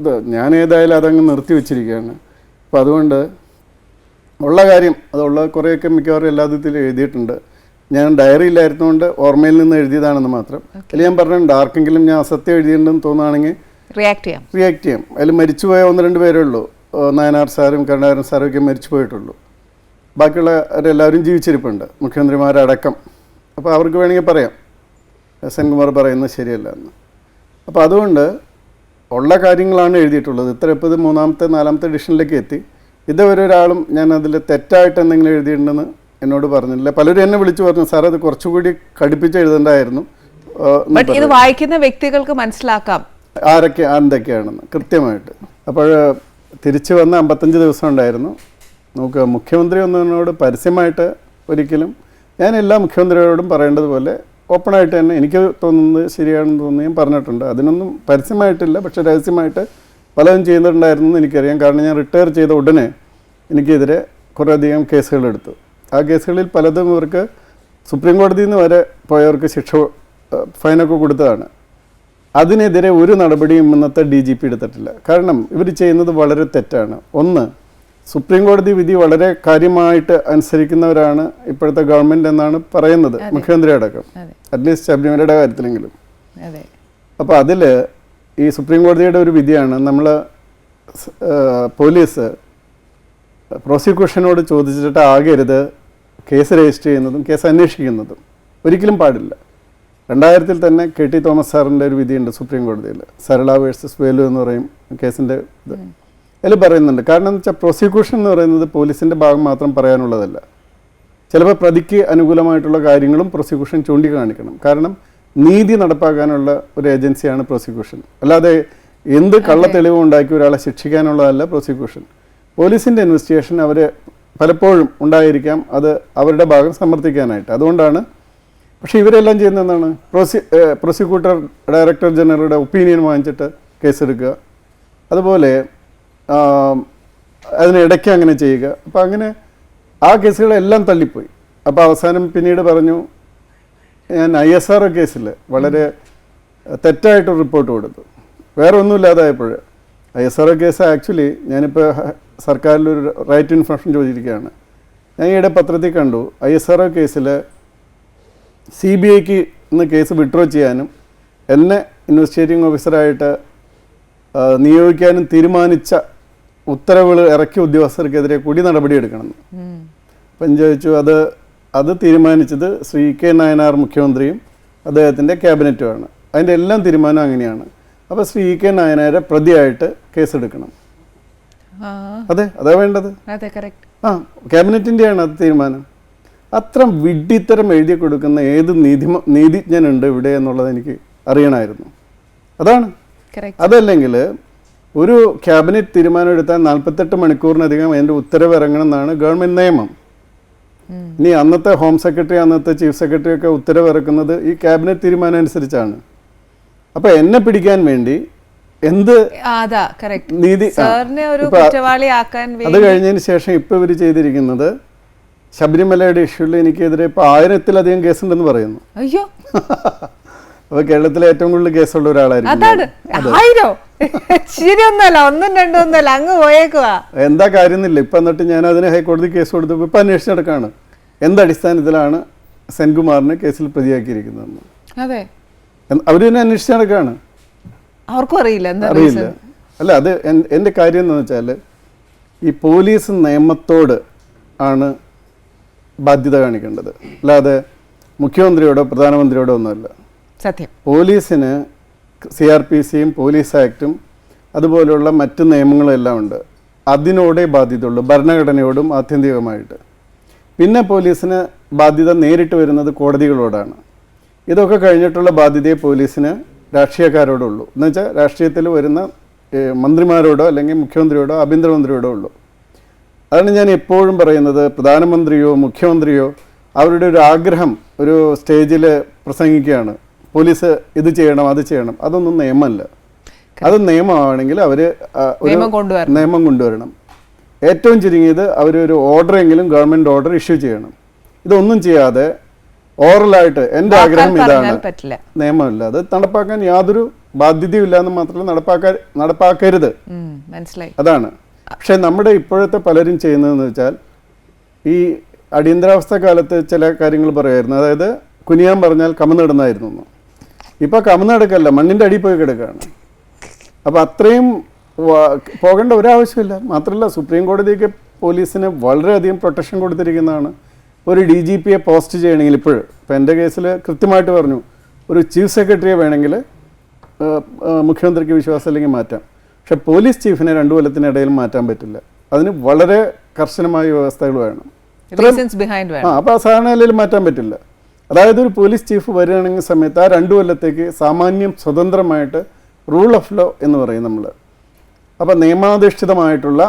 ഇത് ഞാൻ ഏതായാലും അതങ്ങ് നിർത്തി വെച്ചിരിക്കുകയാണ്. അപ്പോൾ അതുകൊണ്ട് ഉള്ള കാര്യം അതുള്ള കുറേയൊക്കെ മിക്കവാറും എല്ലാത്തിലും എഴുതിയിട്ടുണ്ട്. ഞാൻ ഡയറിയിലായിരുന്നുകൊണ്ട് ഓർമ്മയിൽ നിന്ന് എഴുതിയതാണെന്ന് മാത്രം. അതിൽ ഞാൻ പറഞ്ഞിട്ടുണ്ട്, ആർക്കെങ്കിലും ഞാൻ അസത്യം എഴുതിയിട്ടുണ്ടെന്ന് തോന്നുകയാണെങ്കിൽ റിയാക്ട് ചെയ്യാം. അതിൽ മരിച്ചുപോയ 1-2 പേരേ ഉള്ളൂ. നായനാർ സാറും കരുണാകരൻ സാറും ഒക്കെ മരിച്ചു പോയിട്ടുള്ളൂ. ബാക്കിയുള്ളവരെല്ലാവരും ജീവിച്ചിരിപ്പുണ്ട്, മുഖ്യമന്ത്രിമാരടക്കം. അപ്പോൾ അവർക്ക് വേണമെങ്കിൽ പറയാം സെൻകുമാർ പറയുന്നത് ശരിയല്ല എന്ന്. അപ്പോൾ അതുകൊണ്ട് ഉള്ള കാര്യങ്ങളാണ് എഴുതിയിട്ടുള്ളത്. ഇപ്പോൾ ഇത് 3ാമത്തെ 4ാമത്തെ എഡിഷനിലേക്ക് എത്തി. ഇതുവരെ ഒരാളും ഞാൻ അതിൽ തെറ്റായിട്ട് എന്തെങ്കിലും എഴുതിയിട്ടുണ്ടെന്ന് എന്നോട് പറഞ്ഞില്ല. പലരും എന്നെ വിളിച്ചു പറഞ്ഞു, സാർ അത് കുറച്ചുകൂടി കടുപ്പിച്ച് എഴുതേണ്ടായിരുന്നു. ഇത് വായിക്കുന്ന വ്യക്തികൾക്ക് മനസ്സിലാക്കാം എന്തൊക്കെയാണെന്ന് കൃത്യമായിട്ട്. അപ്പോൾ തിരിച്ചു വന്ന 55 ദിവസം ഉണ്ടായിരുന്നു. നോക്കുക, മുഖ്യമന്ത്രി ഒന്നോട് പരസ്യമായിട്ട് ഒരിക്കലും ഞാൻ എല്ലാ മുഖ്യമന്ത്രിയോടും പറയേണ്ടതുപോലെ ഓപ്പണായിട്ട് തന്നെ എനിക്ക് തോന്നുന്നത് ശരിയാണെന്ന് തോന്നി ഞാൻ പറഞ്ഞിട്ടുണ്ട്. അതിനൊന്നും പരസ്യമായിട്ടില്ല, പക്ഷേ രഹസ്യമായിട്ട് പലതും ചെയ്യുന്നുണ്ടായിരുന്നു എന്ന് എനിക്കറിയാം. കാരണം ഞാൻ റിട്ടയർ ചെയ്ത ഉടനെ എനിക്കെതിരെ കുറേയധികം കേസുകളെടുത്തു. ആ കേസുകളിൽ പലതും ഇവർക്ക് സുപ്രീം കോടതിയിൽ നിന്ന് വരെ പോയവർക്ക് ഫൈനൊക്കെ കൊടുത്തതാണ്. അതിനെതിരെ ഒരു നടപടിയും ഇന്നത്തെ DGP എടുത്തിട്ടില്ല. കാരണം ഇവർ ചെയ്യുന്നത് വളരെ തെറ്റാണ്. ഒന്ന്, സുപ്രീം കോടതി വിധി വളരെ കാര്യമായിട്ട് അനുസരിക്കുന്നവരാണ് ഇപ്പോഴത്തെ ഗവൺമെൻറ് എന്നാണ് പറയുന്നത്, മുഖ്യമന്ത്രി അടക്കം, അറ്റ്ലീസ്റ്റ് ശബരിമലയുടെ കാര്യത്തിലെങ്കിലും. അപ്പോൾ അതിൽ ഈ സുപ്രീം കോടതിയുടെ ഒരു വിധിയാണ്, നമ്മൾ പോലീസ് പ്രോസിക്യൂഷനോട് ചോദിച്ചിട്ട് ആകരുത് കേസ് രജിസ്റ്റർ ചെയ്യുന്നതും കേസ് അന്വേഷിക്കുന്നതും. ഒരിക്കലും പാടില്ല. 2000 തന്നെ KT തോമസ് സാറിൻ്റെ ഒരു വിധിയുണ്ട് സുപ്രീം കോടതിയിൽ, സരള വേഴ്സസ് വേലു എന്ന് പറയും കേസിൻ്റെ ഇത്. അതിൽ പറയുന്നുണ്ട്. കാരണം എന്ന് വെച്ചാൽ പ്രോസിക്യൂഷൻ എന്ന് പറയുന്നത് പോലീസിൻ്റെ ഭാഗം മാത്രം പറയാനുള്ളതല്ല. ചിലപ്പോൾ പ്രതിക്ക് അനുകൂലമായിട്ടുള്ള കാര്യങ്ങളും പ്രോസിക്യൂഷൻ ചൂണ്ടിക്കാണിക്കണം. കാരണം നീതി നടപ്പാക്കാനുള്ള ഒരു ഏജൻസിയാണ് പ്രോസിക്യൂഷൻ. അല്ലാതെ എന്ത് കള്ളത്തെളിവ് ഉണ്ടാക്കി ഒരാളെ ശിക്ഷിക്കാനുള്ളതല്ല പ്രോസിക്യൂഷൻ. പോലീസിൻ്റെ ഇൻവെസ്റ്റിഗേഷൻ അവർ പലപ്പോഴും ഉണ്ടായിരിക്കാം, അത് അവരുടെ ഭാഗം സമർത്ഥിക്കാനായിട്ട്. അതുകൊണ്ടാണ്. പക്ഷേ ഇവരെല്ലാം ചെയ്യുന്നത് എന്താണ്, പ്രോസിക്യൂട്ടർ ഡയറക്ടർ ജനറലുടെ ഒപ്പീനിയൻ വാങ്ങിച്ചിട്ട് കേസെടുക്കുക, അതുപോലെ അതിനിടയ്ക്ക് അങ്ങനെ ചെയ്യുക. അപ്പോൾ അങ്ങനെ ആ കേസുകളെല്ലാം തള്ളിപ്പോയി. അപ്പോൾ അവസാനം പിന്നീട് പറഞ്ഞു, ഞാൻ ISR കേസിൽ വളരെ തെറ്റായിട്ടൊരു റിപ്പോർട്ട് കൊടുത്തു, വേറെ ഒന്നുമില്ലാതായപ്പോൾ. ISR കേസ് ആക്ച്വലി ഞാനിപ്പോൾ സർക്കാരിലൊരു റൈറ്റ് ടു ഇൻഫർമേഷൻ ചോദിച്ചിരിക്കുകയാണ്. ഞാൻ ഈയിടെ പത്രത്തിൽ കണ്ടു, ISR കേസിൽ CBIക്ക് ഇന്ന് കേസ് വിഡ്രോ ചെയ്യാനും എന്നെ ഇൻവെസ്റ്റിഗേറ്റിംഗ് ഓഫീസറായിട്ട് നിയോഗിക്കാനും തീരുമാനിച്ച ഉത്തരവുകൾ ഇറക്കിയ ഉദ്യോഗസ്ഥർക്കെതിരെ കൂടി നടപടിയെടുക്കണം. അപ്പം ചോദിച്ചു, അത് തീരുമാനിച്ചത് ശ്രീ K നായനാർ മുഖ്യമന്ത്രിയും അദ്ദേഹത്തിൻ്റെ ക്യാബിനറ്റുമാണ്. അതിൻ്റെ എല്ലാം തീരുമാനം അങ്ങനെയാണ്. അപ്പോൾ ശ്രീ K നായനാരെ പ്രതിയായിട്ട് കേസെടുക്കണം. അതാ വേണ്ടത്. ക്യാബിനറ്റിൻ്റെയാണ് അത് തീരുമാനം. അത്ര വിഡ്ഢിത്തരം എഴുതി കൊടുക്കുന്ന ഏത് നീതിജ്ഞനുണ്ട് ഇവിടെ എന്നുള്ളത് എനിക്ക് അറിയണമായിരുന്നു. അതാണ്. അതല്ലെങ്കിൽ ഒരു ക്യാബിനറ്റ് തീരുമാനം എടുത്താൽ 48 മണിക്കൂറിനധികം അതിൻ്റെ ഉത്തരവ് ഇറങ്ങണം എന്നാണ് ഗവൺമെൻറ് നിയമം. ഇനി അന്നത്തെ ഹോം സെക്രട്ടറി, അന്നത്തെ ചീഫ് സെക്രട്ടറി ഒക്കെ ഉത്തരവ് ഇറക്കുന്നത് ഈ ക്യാബിനറ്റ് തീരുമാനം അനുസരിച്ചാണ്. അപ്പോൾ എന്നെ പിടിക്കാൻ വേണ്ടി എന്ത് നീതി, അത് കഴിഞ്ഞതിന് ശേഷം ഇപ്പോൾ ഇവർ ചെയ്തിരിക്കുന്നത് ശബരിമലയുടെ ഇഷ്യൂവിൽ എനിക്കെതിരെ ഇപ്പോൾ 1000-ത്തിലധികം കേസുണ്ടെന്ന് പറയുന്നു. അയ്യോ, അപ്പോൾ കേരളത്തിലെ ഏറ്റവും കൂടുതൽ കേസുള്ള ഒരാളായിരിക്കും. എന്താ കാര്യമൊന്നുമില്ല. ഇപ്പം എന്നിട്ട് ഞാൻ അതിന് ഹൈക്കോടതി കേസ് കൊടുത്തപ്പോൾ ഇപ്പം അന്വേഷിച്ച് നടക്കുകയാണ് എന്തടിസ്ഥാനത്തിലാണ് സെൻകുമാറിനെ കേസിൽ പ്രതിയാക്കിയിരിക്കുന്നതെന്ന്. അവർ തന്നെ അന്വേഷിച്ച് നടക്കുകയാണ്. അവർക്കും അറിയില്ല. അല്ല, അത് എൻ്റെ കാര്യം എന്ന് വെച്ചാൽ ഈ പോലീസ് നിയമത്തോട് ആണ് ബാധ്യത കാണിക്കേണ്ടത്, അല്ലാതെ മുഖ്യമന്ത്രിയോടോ പ്രധാനമന്ത്രിയോടോ ഒന്നുമല്ല. സത്യം. പോലീസിന് CRPCയും പോലീസ് ആക്റ്റും അതുപോലെയുള്ള മറ്റ് നിയമങ്ങളും എല്ലാം ഉണ്ട്. അതിനോടേ ബാധ്യതയുള്ളൂ, ഭരണഘടനയോടും ആത്യന്തികമായിട്ട്. പിന്നെ പോലീസിന് ബാധ്യത നേരിട്ട് വരുന്നത് കോടതികളോടാണ്. ഇതൊക്കെ കഴിഞ്ഞിട്ടുള്ള ബാധ്യതയെ പോലീസിന് രാഷ്ട്രീയക്കാരോടുള്ളൂ. എന്നുവെച്ചാൽ രാഷ്ട്രീയത്തിൽ വരുന്ന മന്ത്രിമാരോടോ അല്ലെങ്കിൽ മുഖ്യമന്ത്രിയോടോ ആഭ്യന്തരമന്ത്രിയോടോ ഉള്ളൂ. അതാണ് ഞാൻ എപ്പോഴും പറയുന്നത്. പ്രധാനമന്ത്രിയോ മുഖ്യമന്ത്രിയോ അവരുടെ ഒരു ആഗ്രഹം ഒരു സ്റ്റേജിൽ പ്രസംഗിക്കുകയാണ്, പോലീസ് ഇത് ചെയ്യണം അത് ചെയ്യണം, അതൊന്നും നിയമമല്ല. അത് നിയമമാണെങ്കിൽ അവർ നിയമം കൊണ്ടുവരണം. ഏറ്റവും ചുരുങ്ങിയത് അവരൊരു ഓർഡറെങ്കിലും ഗവൺമെൻറ് ഓർഡർ ഇഷ്യൂ ചെയ്യണം. ഇതൊന്നും ചെയ്യാതെ ഓറലായിട്ട് എൻ്റെ ആഗ്രഹം ഇതാണ്, നിയമമല്ല, അത് നടപ്പാക്കാൻ യാതൊരു ബാധ്യതയും ഇല്ലാന്ന് മാത്രമല്ല നടപ്പാക്കരുത്, അതാണ്. പക്ഷെ നമ്മുടെ ഇപ്പോഴത്തെ പലരും ചെയ്യുന്നതെന്ന് വെച്ചാൽ ഈ അടിയന്തരാവസ്ഥ കാലത്ത് ചില കാര്യങ്ങൾ പറയുമായിരുന്നു, അതായത് കുനിയാൻ പറഞ്ഞാൽ കമന്നിടുന്നായിരുന്നു എന്ന്. ഇപ്പം കമന്നെടുക്കല്ല, മണ്ണിൻ്റെ അടിയിൽ പോയി കിടക്കുകയാണ്. അപ്പോൾ അത്രയും പോകേണ്ട ഒരാവശ്യമില്ല. മാത്രമല്ല സുപ്രീം കോടതിയൊക്കെ പോലീസിന് വളരെയധികം പ്രൊട്ടക്ഷൻ കൊടുത്തിരിക്കുന്നതാണ്. ഒരു DGPയെ പോസ്റ്റ് ചെയ്യണമെങ്കിൽ ഇപ്പം എൻ്റെ കേസിൽ കൃത്യമായിട്ട് പറഞ്ഞു, ഒരു ചീഫ് സെക്രട്ടറിയെ വേണമെങ്കിൽ മുഖ്യമന്ത്രിക്ക് വിശ്വാസം അല്ലെങ്കിൽ മാറ്റാം. പക്ഷെ പോലീസ് ചീഫിനെ 2 കൊല്ലത്തിനിടയിൽ മാറ്റാൻ പറ്റില്ല. അതിന് വളരെ കർശനമായ വ്യവസ്ഥകൾ വേണം. അപ്പോൾ ആ സാധാരണ നിലയിൽ മാറ്റാൻ പറ്റില്ല. അതായത് ഒരു പോലീസ് ചീഫ് വരികയാണെങ്കിൽ സമയത്ത് ആ 2 കൊല്ലത്തേക്ക് സാമാന്യം സ്വതന്ത്രമായിട്ട് റൂൾ ഓഫ് ലോ എന്ന് പറയും നമ്മൾ. അപ്പോൾ നിയമാധിഷ്ഠിതമായിട്ടുള്ള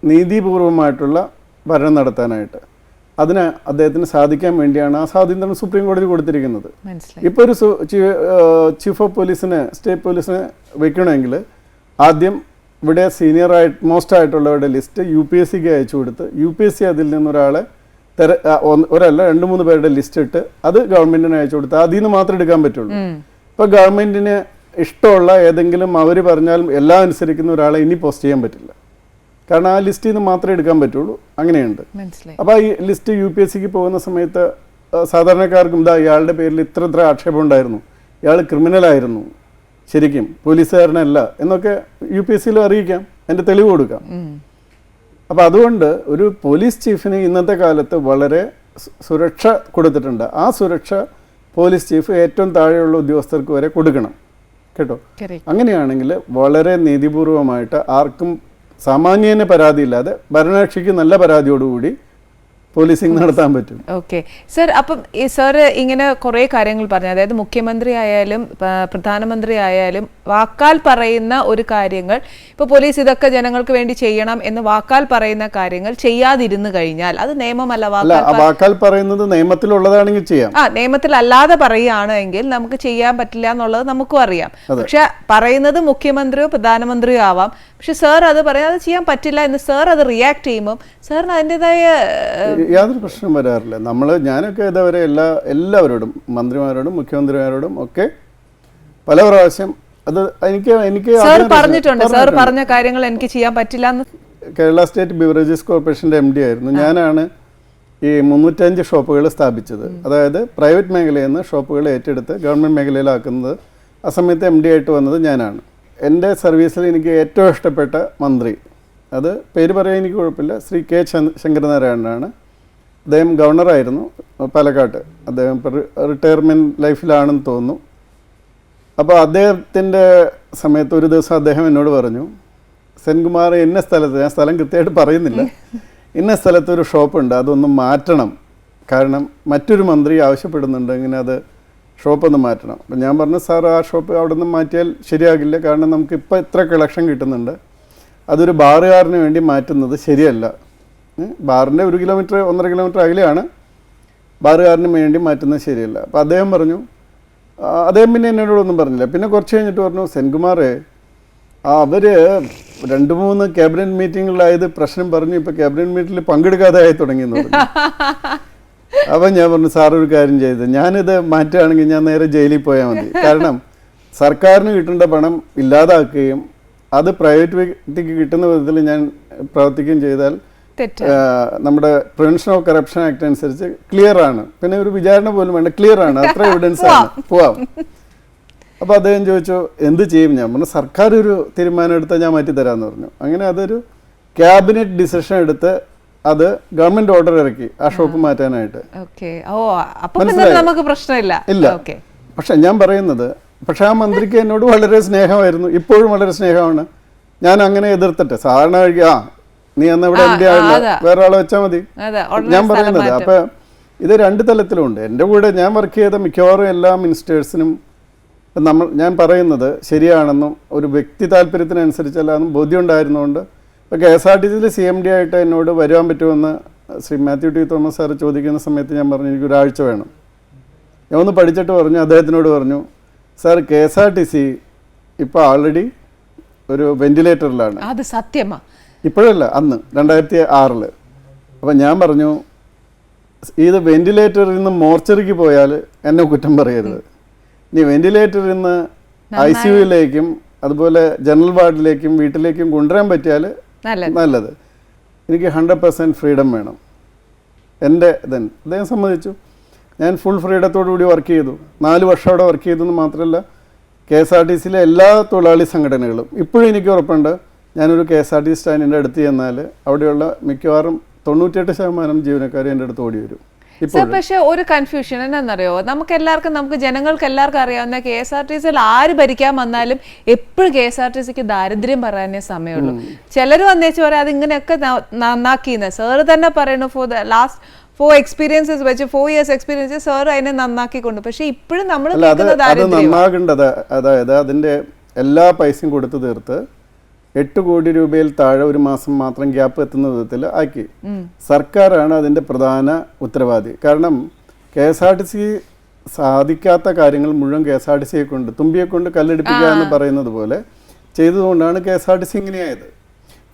നീതിപൂർവമായിട്ടുള്ള ഭരണം നടത്താനായിട്ട് അതിന് അദ്ദേഹത്തിന് സാധിക്കാൻ വേണ്ടിയാണ് ആ സ്വാതന്ത്ര്യം സുപ്രീം കോടതി കൊടുത്തിരിക്കുന്നത്. ഇപ്പോൾ ഒരു ചീഫ് ഓഫ് പോലീസിനെ സ്റ്റേറ്റ് പോലീസിനെ വെക്കണമെങ്കിൽ ആദ്യം ഇവിടെ മോസ്റ്റ് ആയിട്ടുള്ളവരുടെ ലിസ്റ്റ് UPSCക്ക് അയച്ചു കൊടുത്ത് UPSC അതിൽ നിന്നൊരാളെ ഒരല്ല 2-3 പേരുടെ ലിസ്റ്റ് ഇട്ട് അത് ഗവൺമെൻറ്റിന് അയച്ചു കൊടുത്ത് അതിൽ നിന്ന് മാത്രമേ എടുക്കാൻ പറ്റുള്ളൂ. ഇപ്പോൾ ഗവൺമെൻറ്റിന് ഇഷ്ടമുള്ള ഏതെങ്കിലും അവർ പറഞ്ഞാൽ എല്ലാം അനുസരിക്കുന്ന ഒരാളെ ഇനി പോസ്റ്റ് ചെയ്യാൻ പറ്റില്ല. കാരണം ആ ലിസ്റ്റിൽ നിന്ന് മാത്രമേ എടുക്കാൻ പറ്റുള്ളൂ, അങ്ങനെയുണ്ട്. അപ്പോൾ ഈ ലിസ്റ്റ് UPSCക്ക് പോകുന്ന സമയത്ത് സാധാരണക്കാർക്കും ഇയാളുടെ പേരിൽ ഇത്ര ആക്ഷേപം ഉണ്ടായിരുന്നു, ഇയാൾ ക്രിമിനലായിരുന്നു, ശരിക്കും പോലീസുകാരനല്ല എന്നൊക്കെ UPSCയിലും അറിയിക്കാം, എൻ്റെ തെളിവ് കൊടുക്കാം. അപ്പോൾ അതുകൊണ്ട് ഒരു പോലീസ് ചീഫിന് ഇന്നത്തെ കാലത്ത് വളരെ സുരക്ഷ കൊടുത്തിട്ടുണ്ട്. ആ സുരക്ഷ പോലീസ് ചീഫ് ഏറ്റവും താഴെയുള്ള ഉദ്യോഗസ്ഥർക്ക് വരെ കൊടുക്കണം കേട്ടോ. അങ്ങനെയാണെങ്കിൽ വളരെ നീതിപൂർവമായിട്ട് ആർക്കും സാമാന്യന് പരാതിയില്ലാതെ ഭരണകക്ഷിക്ക് നല്ല പരാതിയോടുകൂടി പോലീസിങ് നടത്താൻ പറ്റും. ഓക്കെ സർ, അപ്പം ഈ സാർ ഇങ്ങനെ കുറേ കാര്യങ്ങൾ പറഞ്ഞു, അതായത് മുഖ്യമന്ത്രി ആയാലും പ്രധാനമന്ത്രി ആയാലും വാക്കാൽ പറയുന്ന ഒരു കാര്യങ്ങൾ, ഇപ്പോൾ പോലീസ് ഇതൊക്കെ ജനങ്ങൾക്ക് വേണ്ടി ചെയ്യണം എന്ന് വാക്കാൽ പറയുന്ന കാര്യങ്ങൾ ചെയ്യാതിരുന്നു കഴിഞ്ഞാൽ അത് നിയമമല്ല. വാക്കാൽ പറയുന്നത് നിയമത്തിലുള്ളതാണെങ്കിൽ ചെയ്യാം. നിയമത്തിൽ അല്ലാതെ പറയുകയാണെങ്കിൽ നമുക്ക് ചെയ്യാൻ പറ്റില്ല എന്നുള്ളത് നമുക്കും അറിയാം. പക്ഷെ പറയുന്നത് മുഖ്യമന്ത്രിയോ പ്രധാനമന്ത്രിയോ ആവാം. പക്ഷെ സാർ അത് പറയാം അത് ചെയ്യാൻ പറ്റില്ല എന്ന് സാർ അത് റിയാക്ട് ചെയ്യുമ്പോൾ സാറിന് അതിൻ്റെതായ യാതൊരു പ്രശ്നം വരാറില്ല. ഞാനൊക്കെ ഇതുവരെ എല്ലാവരോടും മന്ത്രിമാരോടും മുഖ്യമന്ത്രിമാരോടും ഒക്കെ പല പ്രാവശ്യം അത് എനിക്ക് പറഞ്ഞിട്ടുണ്ട്, സാർ പറഞ്ഞ കാര്യങ്ങൾ എനിക്ക് ചെയ്യാൻ പറ്റില്ല എന്ന്. കേരള സ്റ്റേറ്റ് ബിവറേജസ് കോർപ്പറേഷൻ്റെ MD ആയിരുന്നു ഞാനാണ് ഈ 305 ഷോപ്പുകൾ സ്ഥാപിച്ചത്. അതായത് പ്രൈവറ്റ് മേഖലയിൽ നിന്ന് ഷോപ്പുകൾ ഏറ്റെടുത്ത് ഗവൺമെൻറ് മേഖലയിലാക്കുന്നത് ആ സമയത്ത് MD ആയിട്ട് വന്നത് ഞാനാണ്. എൻ്റെ സർവീസിൽ എനിക്ക് ഏറ്റവും ഇഷ്ടപ്പെട്ട മന്ത്രി, അത് പേര് പറയാൻ എനിക്ക് കുഴപ്പമില്ല, ശ്രീ K. ശങ്കരനാരായണനാണ്. അദ്ദേഹം ഗവർണറായിരുന്നു പാലക്കാട്ട്. അദ്ദേഹം റിട്ടയർമെൻറ്റ് ലൈഫിലാണെന്ന് തോന്നുന്നു. അപ്പോൾ അദ്ദേഹത്തിൻ്റെ സമയത്ത് ഒരു ദിവസം അദ്ദേഹം എന്നോട് പറഞ്ഞു, സെൻകുമാർ ഇന്ന സ്ഥലത്ത്, ഞാൻ സ്ഥലം കൃത്യമായിട്ട് പറയുന്നില്ല, ഇന്ന സ്ഥലത്ത് ഒരു ഷോപ്പുണ്ട്, അതൊന്ന് മാറ്റണം, കാരണം മറ്റൊരു മന്ത്രി ആവശ്യപ്പെടുന്നുണ്ട് ഇങ്ങനെ അത് ഷോപ്പൊന്ന് മാറ്റണം. അപ്പം ഞാൻ പറഞ്ഞു, സാർ ആ ഷോപ്പ് അവിടെ നിന്ന് മാറ്റിയാൽ ശരിയാകില്ല, കാരണം നമുക്കിപ്പോൾ ഇത്ര കളക്ഷൻ കിട്ടുന്നുണ്ട്, അതൊരു ബാറുകാരന് വേണ്ടി മാറ്റുന്നത് ശരിയല്ല. ബാറിൻ്റെ 1 കിലോമീറ്റർ 1.5 കിലോമീറ്റർ അകലെയാണ്, ബാറുകാരന് വേണ്ടി മാറ്റുന്നത് ശരിയല്ല. അപ്പോൾ അദ്ദേഹം പറഞ്ഞു, അദ്ദേഹം പിന്നെ എന്നോടൊന്നും പറഞ്ഞില്ല. പിന്നെ കുറച്ച് കഴിഞ്ഞിട്ട് പറഞ്ഞു, സെൻകുമാറേ അവർ 2-3 ക്യാബിനറ്റ് മീറ്റിങ്ങിലായത് പ്രശ്നം പറഞ്ഞു, ഇപ്പോൾ ക്യാബിനറ്റ് മീറ്റിംഗിൽ പങ്കെടുക്കാതെ ആയി തുടങ്ങിയെന്ന് പറഞ്ഞു. അപ്പം ഞാൻ പറഞ്ഞു, സാറൊരു കാര്യം ചെയ്ത് ഞാനിത് മാറ്റുകയാണെങ്കിൽ ഞാൻ നേരെ ജയിലിൽ പോയാൽ മതി, കാരണം സർക്കാരിന് കിട്ടേണ്ട പണം ഇല്ലാതാക്കുകയും അത് പ്രൈവറ്റ് വ്യക്തിക്ക് കിട്ടുന്ന വിധത്തിൽ ഞാൻ പ്രവർത്തിക്കുകയും ചെയ്താൽ നമ്മുടെ പ്രിവെൻഷൻ ഓഫ് കറപ്ഷൻ ആക്ട് അനുസരിച്ച് ക്ലിയർ ആണ്, പിന്നെ ഒരു വിചാരണ പോലും വേണ്ട, ക്ലിയർ ആണ്, അത്ര എവിഡൻസ് ആണ്, പോവാം. അപ്പോൾ അദ്ദേഹം ചോദിച്ചു എന്ത് ചെയ്യും? ഞാൻ പറഞ്ഞു, സർക്കാർ ഒരു തീരുമാനം എടുത്താൽ ഞാൻ മാറ്റിത്തരാമെന്ന് പറഞ്ഞു. അങ്ങനെ അതൊരു ക്യാബിനറ്റ് ഡിസിഷൻ എടുത്ത് അത് ഗവൺമെന്റ് ഓർഡർ ഇറക്കി ആ ഷോപ്പ് മാറ്റാനായിട്ട്. ഇല്ല, പക്ഷെ ഞാൻ പറയുന്നത്, പക്ഷെ ആ മന്ത്രിക്ക് എന്നോട് വളരെ സ്നേഹമായിരുന്നു, ഇപ്പോഴും വളരെ സ്നേഹമാണ്. ഞാൻ അങ്ങനെ എതിർത്തിട്ട് സാധാരണ നീ അന്ന് ഇവിടെ MD ആയില്ല, വേറെ ആളെ വെച്ചാൽ മതി ഞാൻ പറയുന്നത്. അപ്പം ഇത് 2 തലത്തിലുണ്ട്. എൻ്റെ കൂടെ ഞാൻ വർക്ക് ചെയ്ത മിക്കവാറും എല്ലാ മിനിസ്റ്റേഴ്സിനും ഞാൻ പറയുന്നത് ശരിയാണെന്നും ഒരു വ്യക്തി താല്പര്യത്തിനനുസരിച്ചല്ലാന്നും ബോധ്യം ഉണ്ടായിരുന്നുകൊണ്ട് ഇപ്പോൾ KSRTCയിൽ CMD ആയിട്ട് എന്നോട് വരുവാൻ പറ്റുമെന്ന് Shri Mathew T Thomas sir ചോദിക്കുന്ന സമയത്ത് ഞാൻ പറഞ്ഞു എനിക്ക് ഒരാഴ്ച വേണം. ഞാൻ ഒന്ന് പഠിച്ചിട്ട് പറഞ്ഞു, അദ്ദേഹത്തിനോട് പറഞ്ഞു, സാർ KSRTC ഇപ്പോൾ ഓൾറെഡി ഒരു വെന്റിലേറ്ററിലാണ്. അത് സത്യമാ? ഇപ്പോഴല്ല, അന്ന് 2006. അപ്പം ഞാൻ പറഞ്ഞു, ഇത് വെന്റിലേറ്ററിൽ നിന്ന് മോർച്ചറിക്ക് പോയാൽ എന്നെ കുറ്റം പറയരുത്. ഇനി വെന്റിലേറ്ററിൽ നിന്ന് ICUയിലേക്കും അതുപോലെ ജനറൽ വാർഡിലേക്കും വീട്ടിലേക്കും കൊണ്ടുവരാൻ പറ്റിയാൽ നല്ലത്. എനിക്ക് 100% ഫ്രീഡം വേണം. എൻ്റെ അദ്ദേഹം സമ്മതിച്ചു. ഞാൻ ഫുൾ ഫ്രീഡത്തോടു കൂടി വർക്ക് ചെയ്തു. 4 വർഷം അവിടെ വർക്ക് ചെയ്തെന്ന് മാത്രമല്ല, KSRTCയിലെ എല്ലാ തൊഴിലാളി സംഘടനകളും ഇപ്പോഴും എനിക്ക് ഉറപ്പുണ്ട്, ഞാനൊരു KSRTC സ്റ്റാൻഡിൻ്റെ അടുത്ത് ചെന്നാൽ അവിടെയുള്ള മിക്കവാറും 98% ജീവനക്കാർ എൻ്റെ അടുത്ത് ഓടി വരും. പക്ഷെ ഒരു കൺഫ്യൂഷൻ എന്നാന്നറിയോ, നമുക്ക് ജനങ്ങൾക്ക് എല്ലാവർക്കും അറിയാവുന്ന KSRTCയിൽ ആര് ഭരിക്കാൻ വന്നാലും എപ്പോഴും KSRTCക്ക് ദാരിദ്ര്യം പറയാനേ സമയമുള്ളൂ. ചിലർ വന്നേച്ച് പറയാം അതിങ്ങനെയൊക്കെ നന്നാക്കിയെന്ന്. സാറ് തന്നെ പറയുന്നു ഫോർ ദ ലാസ്റ്റ് 4 എക്സ്പീരിയൻസസ് വെച്ച് 4 years എക്സ്പീരിയൻസ് സാർ അതിനെ നന്നാക്കിക്കൊണ്ട്. പക്ഷെ ഇപ്പോഴും നമ്മൾ നന്നാകേണ്ടത്, അതായത് അതിൻ്റെ എല്ലാ പൈസയും കൊടുത്തു തീർത്ത് 8 കോടി രൂപയിൽ താഴെ ഒരു മാസം മാത്രം ഗ്യാപ്പ് എത്തുന്ന വിധത്തിൽ ആക്കി. സർക്കാരാണ് അതിൻ്റെ പ്രധാന ഉത്തരവാദി. കാരണം KSRTC സാധിക്കാത്ത കാര്യങ്ങൾ മുഴുവൻ KSRTCയെ കൊണ്ട്, തുമ്പിയെ കൊണ്ട് കല്ലെടുപ്പിക്കുക എന്ന് പറയുന്നത് പോലെ ചെയ്തതുകൊണ്ടാണ് KSRTC ഇങ്ങനെയായത്.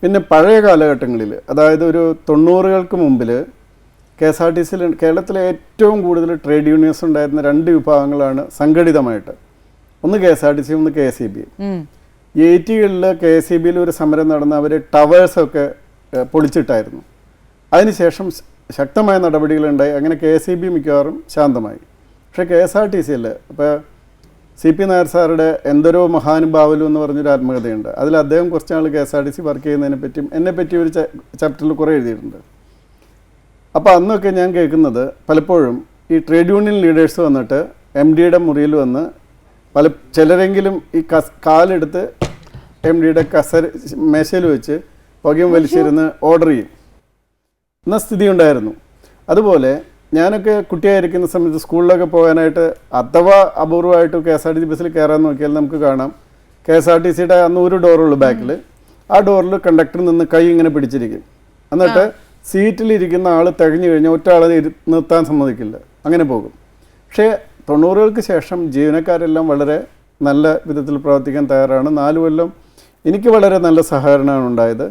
പിന്നെ പഴയ കാലഘട്ടങ്ങളിൽ, അതായത് ഒരു 90കൾക്ക് മുമ്പിൽ KSRTCയിൽ കേരളത്തിലെ ഏറ്റവും കൂടുതൽ ട്രേഡ് യൂണിയൻസ് ഉണ്ടായിരുന്ന 2 വിഭാഗങ്ങളാണ് സംഘടിതമായിട്ട്. ഒന്ന് KSRTC, ഒന്ന് KSEB. 80കളിൽ KSEBയിൽ ഒരു സമരം നടന്ന അവർ ടവേഴ്സൊക്കെ പൊളിച്ചിട്ടായിരുന്നു. അതിനുശേഷം ശക്തമായ നടപടികളുണ്ടായി. അങ്ങനെ KSEB മിക്കവാറും ശാന്തമായി. പക്ഷേ KSRTCയിൽ ഇപ്പോൾ CP നായർ സാറുടെ എന്തൊരോ മഹാനുഭാവലു എന്ന് പറഞ്ഞൊരു ആത്മകഥയുണ്ട്. അതിൽ അദ്ദേഹം കുറച്ച് നാൾ KSRTC വർക്ക് ചെയ്യുന്നതിനെ പറ്റിയും എന്നെപ്പറ്റി ഒരു ചാപ്റ്ററിൽ കുറേ എഴുതിയിട്ടുണ്ട്. അപ്പോൾ അന്നൊക്കെ ഞാൻ കേൾക്കുന്നത് പലപ്പോഴും ഈ ട്രേഡ് യൂണിയൻ ലീഡേഴ്സ് വന്നിട്ട് MDയുടെ മുറിയിൽ വന്ന് ചിലരെങ്കിലും ഈ കാലെടുത്ത് MDയുടെ മേശയിൽ വെച്ച് പുകയും വലിച്ചിരുന്ന് ഓർഡർ ചെയ്യും എന്ന സ്ഥിതി ഉണ്ടായിരുന്നു. അതുപോലെ ഞാനൊക്കെ കുട്ടിയായിരിക്കുന്ന സമയത്ത് സ്കൂളിലൊക്കെ പോകാനായിട്ട് അഥവാ അപൂർവമായിട്ട് KSRTC ബസ്സിൽ കയറാൻ നോക്കിയാൽ നമുക്ക് കാണാം KSRTCയുടെ അന്ന് ഒരു ഡോറുള്ളൂ ബാക്കിൽ. ആ ഡോറിൽ കണ്ടക്ടർ നിന്ന് കൈ ഇങ്ങനെ പിടിച്ചിരിക്കും. എന്നിട്ട് സീറ്റിലിരിക്കുന്ന ആൾ തികഞ്ഞു കഴിഞ്ഞാൽ ഒറ്റ ആളെ നിർത്താൻ സമ്മതിക്കില്ല, അങ്ങനെ പോകും. പക്ഷേ 90കൾക്ക് ശേഷം ജീവനക്കാരെല്ലാം വളരെ നല്ല വിധത്തിൽ പ്രവർത്തിക്കാൻ തയ്യാറാണ്. 4 കൊല്ലം എനിക്ക് വളരെ നല്ല സഹകരണമാണ് ഉണ്ടായത്.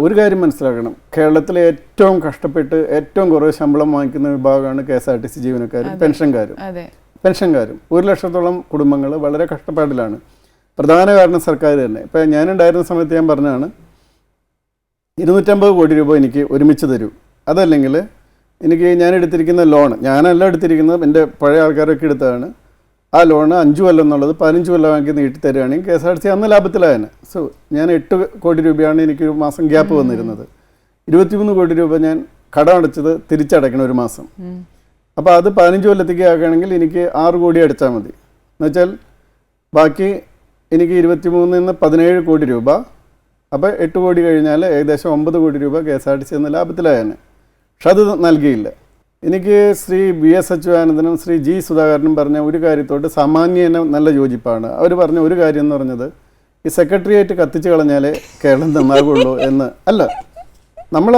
ഒരു കാര്യം മനസ്സിലാക്കണം, കേരളത്തിലെ ഏറ്റവും കഷ്ടപ്പെട്ട് ഏറ്റവും കുറവ് ശമ്പളം വാങ്ങിക്കുന്ന വിഭാഗമാണ് KSRTC ജീവനക്കാരും പെൻഷൻകാരും. 1 ലക്ഷത്തോളം കുടുംബങ്ങൾ വളരെ കഷ്ടപ്പാടിലാണ്. പ്രധാന കാരണം സർക്കാർ തന്നെ. ഇപ്പം ഞാനുണ്ടായിരുന്ന സമയത്ത് ഞാൻ പറഞ്ഞാണ്, 250 കോടി രൂപ എനിക്ക് ഒരുമിച്ച് തരൂ, അതല്ലെങ്കിൽ എനിക്ക് ഞാൻ എടുത്തിരിക്കുന്ന ലോൺ, ഞാനല്ല എടുത്തിരിക്കുന്നത്, എൻ്റെ പഴയ ആൾക്കാരൊക്കെ എടുത്തതാണ്, ആ ലോണ് 5 കൊല്ലം എന്നുള്ളത് 15 കൊല്ലമാക്കി നീട്ടി തരികയാണെങ്കിൽ KSRTC അന്ന് ലാഭത്തിലായാണ്. സോ ഞാൻ 8 കോടി രൂപയാണ് എനിക്കൊരു മാസം ഗ്യാപ്പ് വന്നിരുന്നത്. 23 കോടി രൂപ ഞാൻ കടം അടച്ചത് തിരിച്ചടയ്ക്കണം ഒരു മാസം. അപ്പോൾ അത് 15 കൊല്ലത്തേക്ക് ആക്കുകയാണെങ്കിൽ എനിക്ക് 6 കോടി അടച്ചാൽ മതി. എന്നുവെച്ചാൽ ബാക്കി എനിക്ക് 23 നിന്ന് 17 കോടി രൂപ. അപ്പോൾ 8 കോടി കഴിഞ്ഞാൽ ഏകദേശം 9 കോടി രൂപ KSRTC എന്ന ലാഭത്തിലായാണ്. പക്ഷെ അത് നൽകിയില്ല. എനിക്ക് ശ്രീ VS അച്യുതാനന്ദനും ശ്രീ G സുധാകരനും പറഞ്ഞ ഒരു കാര്യത്തോട്ട് സാമാന്യേന നല്ല യോജിപ്പാണ്. അവർ പറഞ്ഞ ഒരു കാര്യം എന്ന് പറഞ്ഞത്, ഈ സെക്രട്ടേറിയറ്റ് കത്തിച്ച് കളഞ്ഞാലേ കേരളം നന്നാകുള്ളൂ എന്ന് അല്ല. നമ്മൾ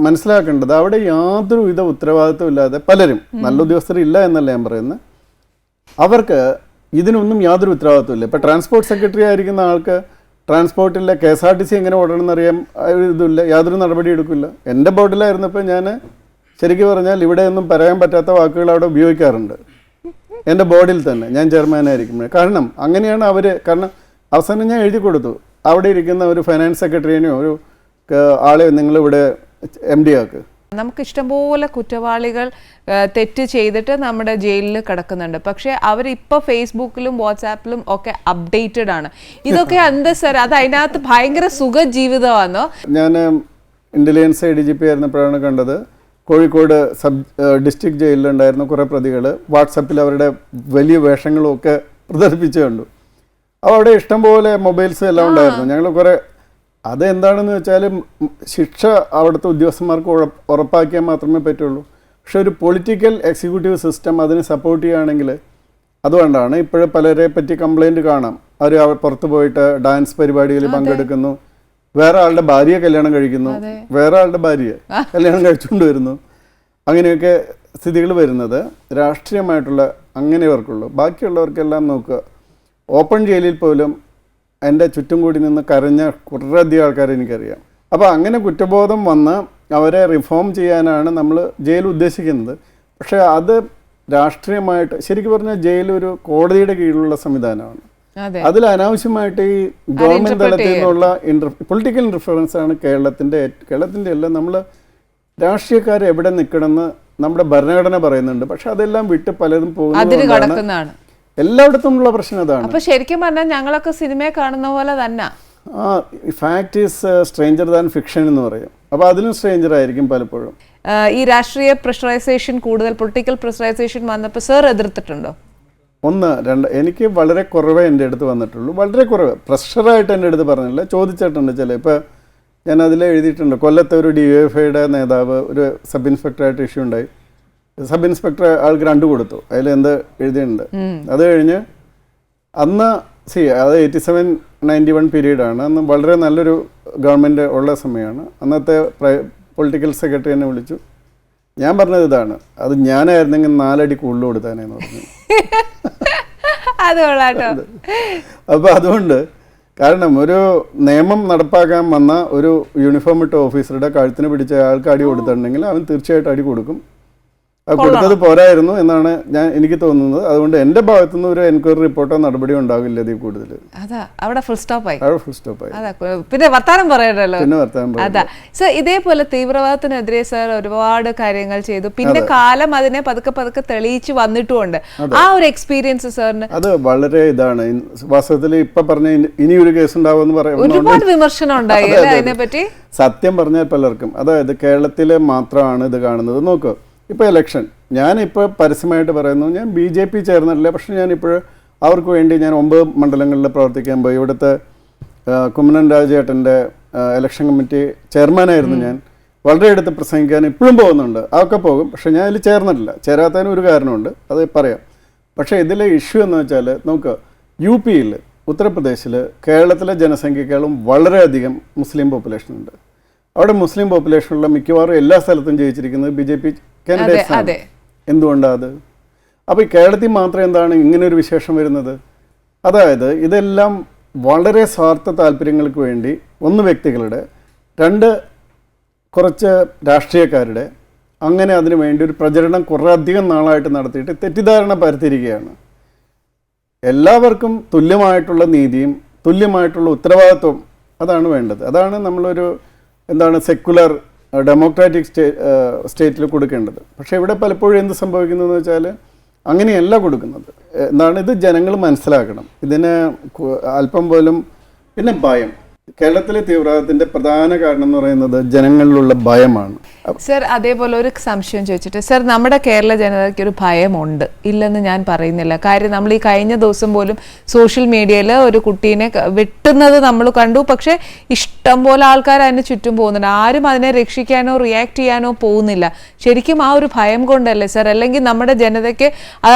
മനസ്സിലാക്കേണ്ടത് അവിടെ യാതൊരു വിധ ഉത്തരവാദിത്വം ഇല്ലാതെ പലരും, നല്ല ഉദ്യോഗസ്ഥരില്ല എന്നല്ല ഞാൻ പറയുന്നത്, അവർക്ക് ഇതിനൊന്നും യാതൊരു ഉത്തരവാദിത്വമില്ല. ഇപ്പോൾ ട്രാൻസ്പോർട്ട് സെക്രട്ടറി ആയിരിക്കുന്ന ആൾക്ക് ട്രാൻസ്പോർട്ടിലെ KSRTC എങ്ങനെ ഓടണമെന്നറിയാൻ ഇതില്ല, യാതൊരു നടപടി എടുക്കില്ല. എൻ്റെ ബോർഡിലായിരുന്നപ്പോൾ ഞാൻ ശരിക്കും പറഞ്ഞാൽ ഇവിടെയൊന്നും പറയാൻ പറ്റാത്ത വാക്കുകൾ അവിടെ ഉപയോഗിക്കാറുണ്ട്. എൻ്റെ ബോർഡിൽ തന്നെ ഞാൻ ചെയർമാനായിരിക്കുമ്പോൾ. കാരണം അങ്ങനെയാണ് അവർ. കാരണം അവസാനം ഞാൻ എഴുതി കൊടുത്തു, അവിടെ ഇരിക്കുന്ന ഒരു ഫൈനാൻസ് സെക്രട്ടറിനെയോ ഒരു ആളെ നിങ്ങളിവിടെ MD ആക്ക്. നമുക്ക് ഇഷ്ടംപോലെ കുറ്റവാളികൾ തെറ്റ് ചെയ്തിട്ട് നമ്മുടെ ജയിലിൽ കിടക്കുന്നുണ്ട്. പക്ഷെ അവരിപ്പോൾ ഫേസ്ബുക്കിലും വാട്സാപ്പിലും ഒക്കെ അപ്ഡേറ്റഡ് ആണ്. ഇതൊക്കെ എന്താ സാർ, അത് അതിനകത്ത് ഭയങ്കര സുഖ ജീവിതമാണോ? ഞാൻ ഇന്റലിജൻസ് IDGP ആയിരുന്നപ്പോഴാണ് കണ്ടത്, കോഴിക്കോട് ഡിസ്ട്രിക്ട് ജയിലിലുണ്ടായിരുന്ന കുറേ പ്രതികൾ വാട്സാപ്പിൽ അവരുടെ വലിയ വേഷങ്ങളും ഒക്കെ പ്രദർശിപ്പിച്ചു കണ്ടു. അപ്പോൾ അവിടെ ഇഷ്ടംപോലെ മൊബൈൽസ് എല്ലാം ഉണ്ടായിരുന്നു. ഞങ്ങൾ കുറേ, അതെന്താണെന്ന് വെച്ചാൽ ശിക്ഷ അവിടുത്തെ ഉദ്യോഗസ്ഥന്മാർക്ക് ഉറപ്പാക്കിയാൽ മാത്രമേ പറ്റുള്ളൂ. പക്ഷെ ഒരു പൊളിറ്റിക്കൽ എക്സിക്യൂട്ടീവ് സിസ്റ്റം അതിന് സപ്പോർട്ട് ചെയ്യുകയാണെങ്കിൽ, അതുകൊണ്ടാണ് ഇപ്പോഴും പലരെ പറ്റി കംപ്ലൈൻറ്റ് കാണാം. അവർ പുറത്ത് പോയിട്ട് ഡാൻസ് പരിപാടികളിൽ പങ്കെടുക്കുന്നു, വേറെ ആളുടെ ഭാര്യയെ കല്യാണം കഴിക്കുന്നു, വേറെ ആളുടെ ഭാര്യയെ കല്യാണം കഴിച്ചുകൊണ്ട് വരുന്നു. അങ്ങനെയൊക്കെ സ്ഥിതികൾ വരുന്നത് രാഷ്ട്രീയമായിട്ടുള്ള അങ്ങനെയവർക്കുള്ളൂ. ബാക്കിയുള്ളവർക്കെല്ലാം നോക്കുക, ഓപ്പൺ ജയിലിൽ പോലും എൻ്റെ ചുറ്റും കൂടി നിന്ന് കരഞ്ഞ കുറേയധികം ആൾക്കാരെ എനിക്കറിയാം. അപ്പോൾ അങ്ങനെ കുറ്റബോധം വന്ന് അവരെ റിഫോം ചെയ്യാനാണ് നമ്മൾ ജയിൽ ഉദ്ദേശിക്കുന്നത്. പക്ഷേ അത് രാഷ്ട്രീയമായിട്ട് ശരിക്കും പറഞ്ഞാൽ ജയിൽ ഒരു കോടതിയുടെ കീഴിലുള്ള സംവിധാനമാണ്. അതിൽ അനാവശ്യമായിട്ട് ഈ ഗവൺമെൻറ് തലത്തിൽ നിന്നുള്ള പൊളിറ്റിക്കൽ ഇൻ്റർഫറൻസ് ആണ് കേരളത്തിൻ്റെ എല്ലാം. നമ്മൾ രാഷ്ട്രീയക്കാർ എവിടെ നിൽക്കണമെന്ന് നമ്മുടെ ഭരണഘടന പറയുന്നുണ്ട്. പക്ഷെ അതെല്ലാം വിട്ട് പലതും പോകുന്നതാണ്. എല്ലായിടത്തുമുള്ള പ്രശ്നം അതാണ്. അപ്പൊ ശരിക്കും പറഞ്ഞാൽ ഞങ്ങളൊക്കെ സിനിമയെ കാണുന്ന പോലെ തന്നെ fact is stranger than fiction എന്ന് പറയും. അപ്പോൾ അതിലും സ്ട്രേഞ്ചർ ആയിരിക്കും പലപ്പോഴും. ഈ രാഷ്ട്രീയ പ്രഷറൈസേഷൻ കൂടുതൽ പൊളിറ്റിക്കൽ പ്രഷറൈസേഷൻ വന്നപ്പോൾ സർ എതിർത്തിട്ടുണ്ടോ? ഒന്ന് രണ്ട് എനിക്ക് വളരെ കുറവേ എൻ്റെ അടുത്ത് വന്നിട്ടുള്ളൂ. വളരെ കുറവ് പ്രഷറായിട്ട് എൻ്റെ അടുത്ത് പറഞ്ഞില്ല, ചോദിച്ചിട്ടുണ്ട് ചില. ഇപ്പോൾ ഞാൻ അതിൽ എഴുതിയിട്ടുണ്ട്, കൊല്ലത്തെ ഒരു DYFIയുടെ നേതാവ് ഒരു സബ് ഇൻസ്പെക്ടറായിട്ട് ഇഷ്യൂ ഉണ്ടായി. സബ് ഇൻസ്പെക്ടർ ആൾക്ക് 2 കൊടുത്തു. അതിൽ എന്ത് എഴുതിയിട്ടുണ്ട്. അത് കഴിഞ്ഞ് അന്ന് അത് 87-91 പീരീഡാണ്. അന്ന് വളരെ നല്ലൊരു ഗവൺമെൻറ് ഉള്ള സമയമാണ്. അന്നത്തെ പൊളിറ്റിക്കൽ സെക്രട്ടറി എന്നെ വിളിച്ചു. ഞാൻ പറഞ്ഞത് ഇതാണ്, അത് ഞാനായിരുന്നെങ്കിൽ 4 അടി കൂടുതൽ കൊടുത്താനേന്ന് പറഞ്ഞു. അപ്പോൾ അതുകൊണ്ട് കാരണം ഒരു നിയമം നടപ്പാക്കാൻ വന്ന ഒരു യൂണിഫോം ഇട്ട ഓഫീസറുടെ കഴുത്തിന് പിടിച്ച അയാൾക്ക് അടി കൊടുത്തിട്ടുണ്ടെങ്കിൽ അവൻ തീർച്ചയായിട്ടും അടി കൊടുക്കും. അത് കൊടുത്തത് പോരായിരുന്നു എന്നാണ് എനിക്ക് തോന്നുന്നത്. അതുകൊണ്ട് എൻ്റെ ഭാഗത്തുനിന്ന് ഒരു എൻക്വയറി റിപ്പോർട്ടോ നടപടിയോ ഉണ്ടാകില്ല ഇതിൽ കൂടുതൽ. അവിടെ ഫുൾ സ്റ്റോപ്പായി. പിന്നെ വർത്താനം പറയണല്ലോ. അതാ സർ, ഇതേപോലെ തീവ്രവാദത്തിനെതിരെ സർ ഒരുപാട് കാര്യങ്ങൾ ചെയ്തു. പിന്നെ കാലം അതിനെ പതുക്കെ പതുക്കെ തെളിയിച്ച് വന്നിട്ടുമുണ്ട്. ആ ഒരു എക്സ്പീരിയൻസ് സാറിന് അത് വളരെ ഇതാണ്. വാസ്തവത്തിൽ ഇപ്പൊ പറഞ്ഞ ഇനിയൊരു കേസ് ഉണ്ടാവുമെന്ന് പറയാം. ഒരുപാട് വിമർശനം ഉണ്ടായി അതിനെ പറ്റി. സത്യം പറഞ്ഞാൽ പലർക്കും, അതായത് കേരളത്തിലെ മാത്രമാണ് ഇത് കാണുന്നത്. നോക്കൂ, ഇപ്പോൾ ഇലക്ഷൻ ഞാനിപ്പോൾ പരസ്യമായിട്ട് പറയുന്നു, ഞാൻ BJP ചേർന്നിട്ടില്ല. പക്ഷേ ഞാനിപ്പോൾ അവർക്ക് വേണ്ടി ഞാൻ 9 മണ്ഡലങ്ങളിൽ പ്രവർത്തിക്കാൻ പോയി. ഇവിടുത്തെ കുമ്മനം രാജേട്ടൻ്റെ ഇലക്ഷൻ കമ്മിറ്റി ചെയർമാനായിരുന്നു ഞാൻ. വളരെ അടുത്ത് പ്രസംഗിക്കാൻ ഇപ്പോഴും പോകുന്നുണ്ട്. അതൊക്കെ പോകും. പക്ഷേ ഞാൻ അതിൽ ചേർന്നിട്ടില്ല. ചേരാത്തതിന് ഒരു കാരണമുണ്ട്, അത് പറയാം. പക്ഷേ ഇതിലെ ഇഷ്യൂ എന്ന് വെച്ചാൽ നോക്കുക, UP ഉത്തർപ്രദേശിൽ കേരളത്തിലെ ജനസംഖ്യക്കാളും വളരെയധികം മുസ്ലിം പോപ്പുലേഷൻ ഉണ്ട്. അവിടെ മുസ്ലിം പോപ്പുലേഷനുള്ള മിക്കവാറും എല്ലാ സ്ഥലത്തും ജയിച്ചിരിക്കുന്നത് BJP കാൻഡിഡേറ്റ്സ് ആണ്. എന്തുകൊണ്ടാണ് അത്? അപ്പോൾ ഈ കേരളത്തിൽ മാത്രം എന്താണ് ഇങ്ങനൊരു വിശേഷം വരുന്നത്? അതായത് ഇതെല്ലാം വളരെ സ്വാർത്ഥ താല്പര്യങ്ങൾക്ക് വേണ്ടി, 1 വ്യക്തികളുടെ, 2 കുറച്ച് രാഷ്ട്രീയക്കാരുടെ, അങ്ങനെ അതിനു വേണ്ടി ഒരു പ്രചരണം കുറേ അധികം നാളായിട്ട് നടത്തിയിട്ട് തെറ്റിദ്ധാരണ പരത്തിയിരിക്കുകയാണ്. എല്ലാവർക്കും തുല്യമായിട്ടുള്ള നീതിയും തുല്യമായിട്ടുള്ള ഉത്തരവാദിത്വം അതാണ് വേണ്ടത്. അതാണ് നമ്മളൊരു സെക്കുലർ ഡെമോക്രാറ്റിക് സ്റ്റേറ്റിൽ കൊടുക്കേണ്ടത്. പക്ഷേ ഇവിടെ പലപ്പോഴും എന്ത് സംഭവിക്കുന്നതെന്ന് വെച്ചാൽ അങ്ങനെയല്ല കൊടുക്കുന്നത്. ഇത് ജനങ്ങൾ മനസ്സിലാക്കണം. ഇതിന് അല്പം പോലും. പിന്നെ ഭയം, കേരളത്തിലെ തീവ്രവാദത്തിൻ്റെ പ്രധാന കാരണം എന്ന് പറയുന്നത് ജനങ്ങളിലുള്ള ഭയമാണ്. സർ, അതേപോലെ ഒരു സംശയം ചോദിച്ചിട്ട്, സർ, നമ്മുടെ കേരള ജനതയ്ക്ക് ഒരു ഭയമുണ്ട്, ഇല്ലെന്ന് ഞാൻ പറയുന്നില്ല. കാര്യം നമ്മൾ ഈ കഴിഞ്ഞ ദിവസം പോലും സോഷ്യൽ മീഡിയയിൽ ഒരു കുട്ടീനെ വെട്ടുന്നത് നമ്മൾ കണ്ടു. പക്ഷേ ഇഷ്ടം പോലെ ആൾക്കാർ അതിന് ചുറ്റും പോകുന്നുണ്ട്. ആരും അതിനെ രക്ഷിക്കാനോ റിയാക്ട് ചെയ്യാനോ പോകുന്നില്ല. ശരിക്കും ആ ഒരു ഭയം കൊണ്ടല്ലേ സർ? അല്ലെങ്കിൽ നമ്മുടെ ജനതയ്ക്ക് ആ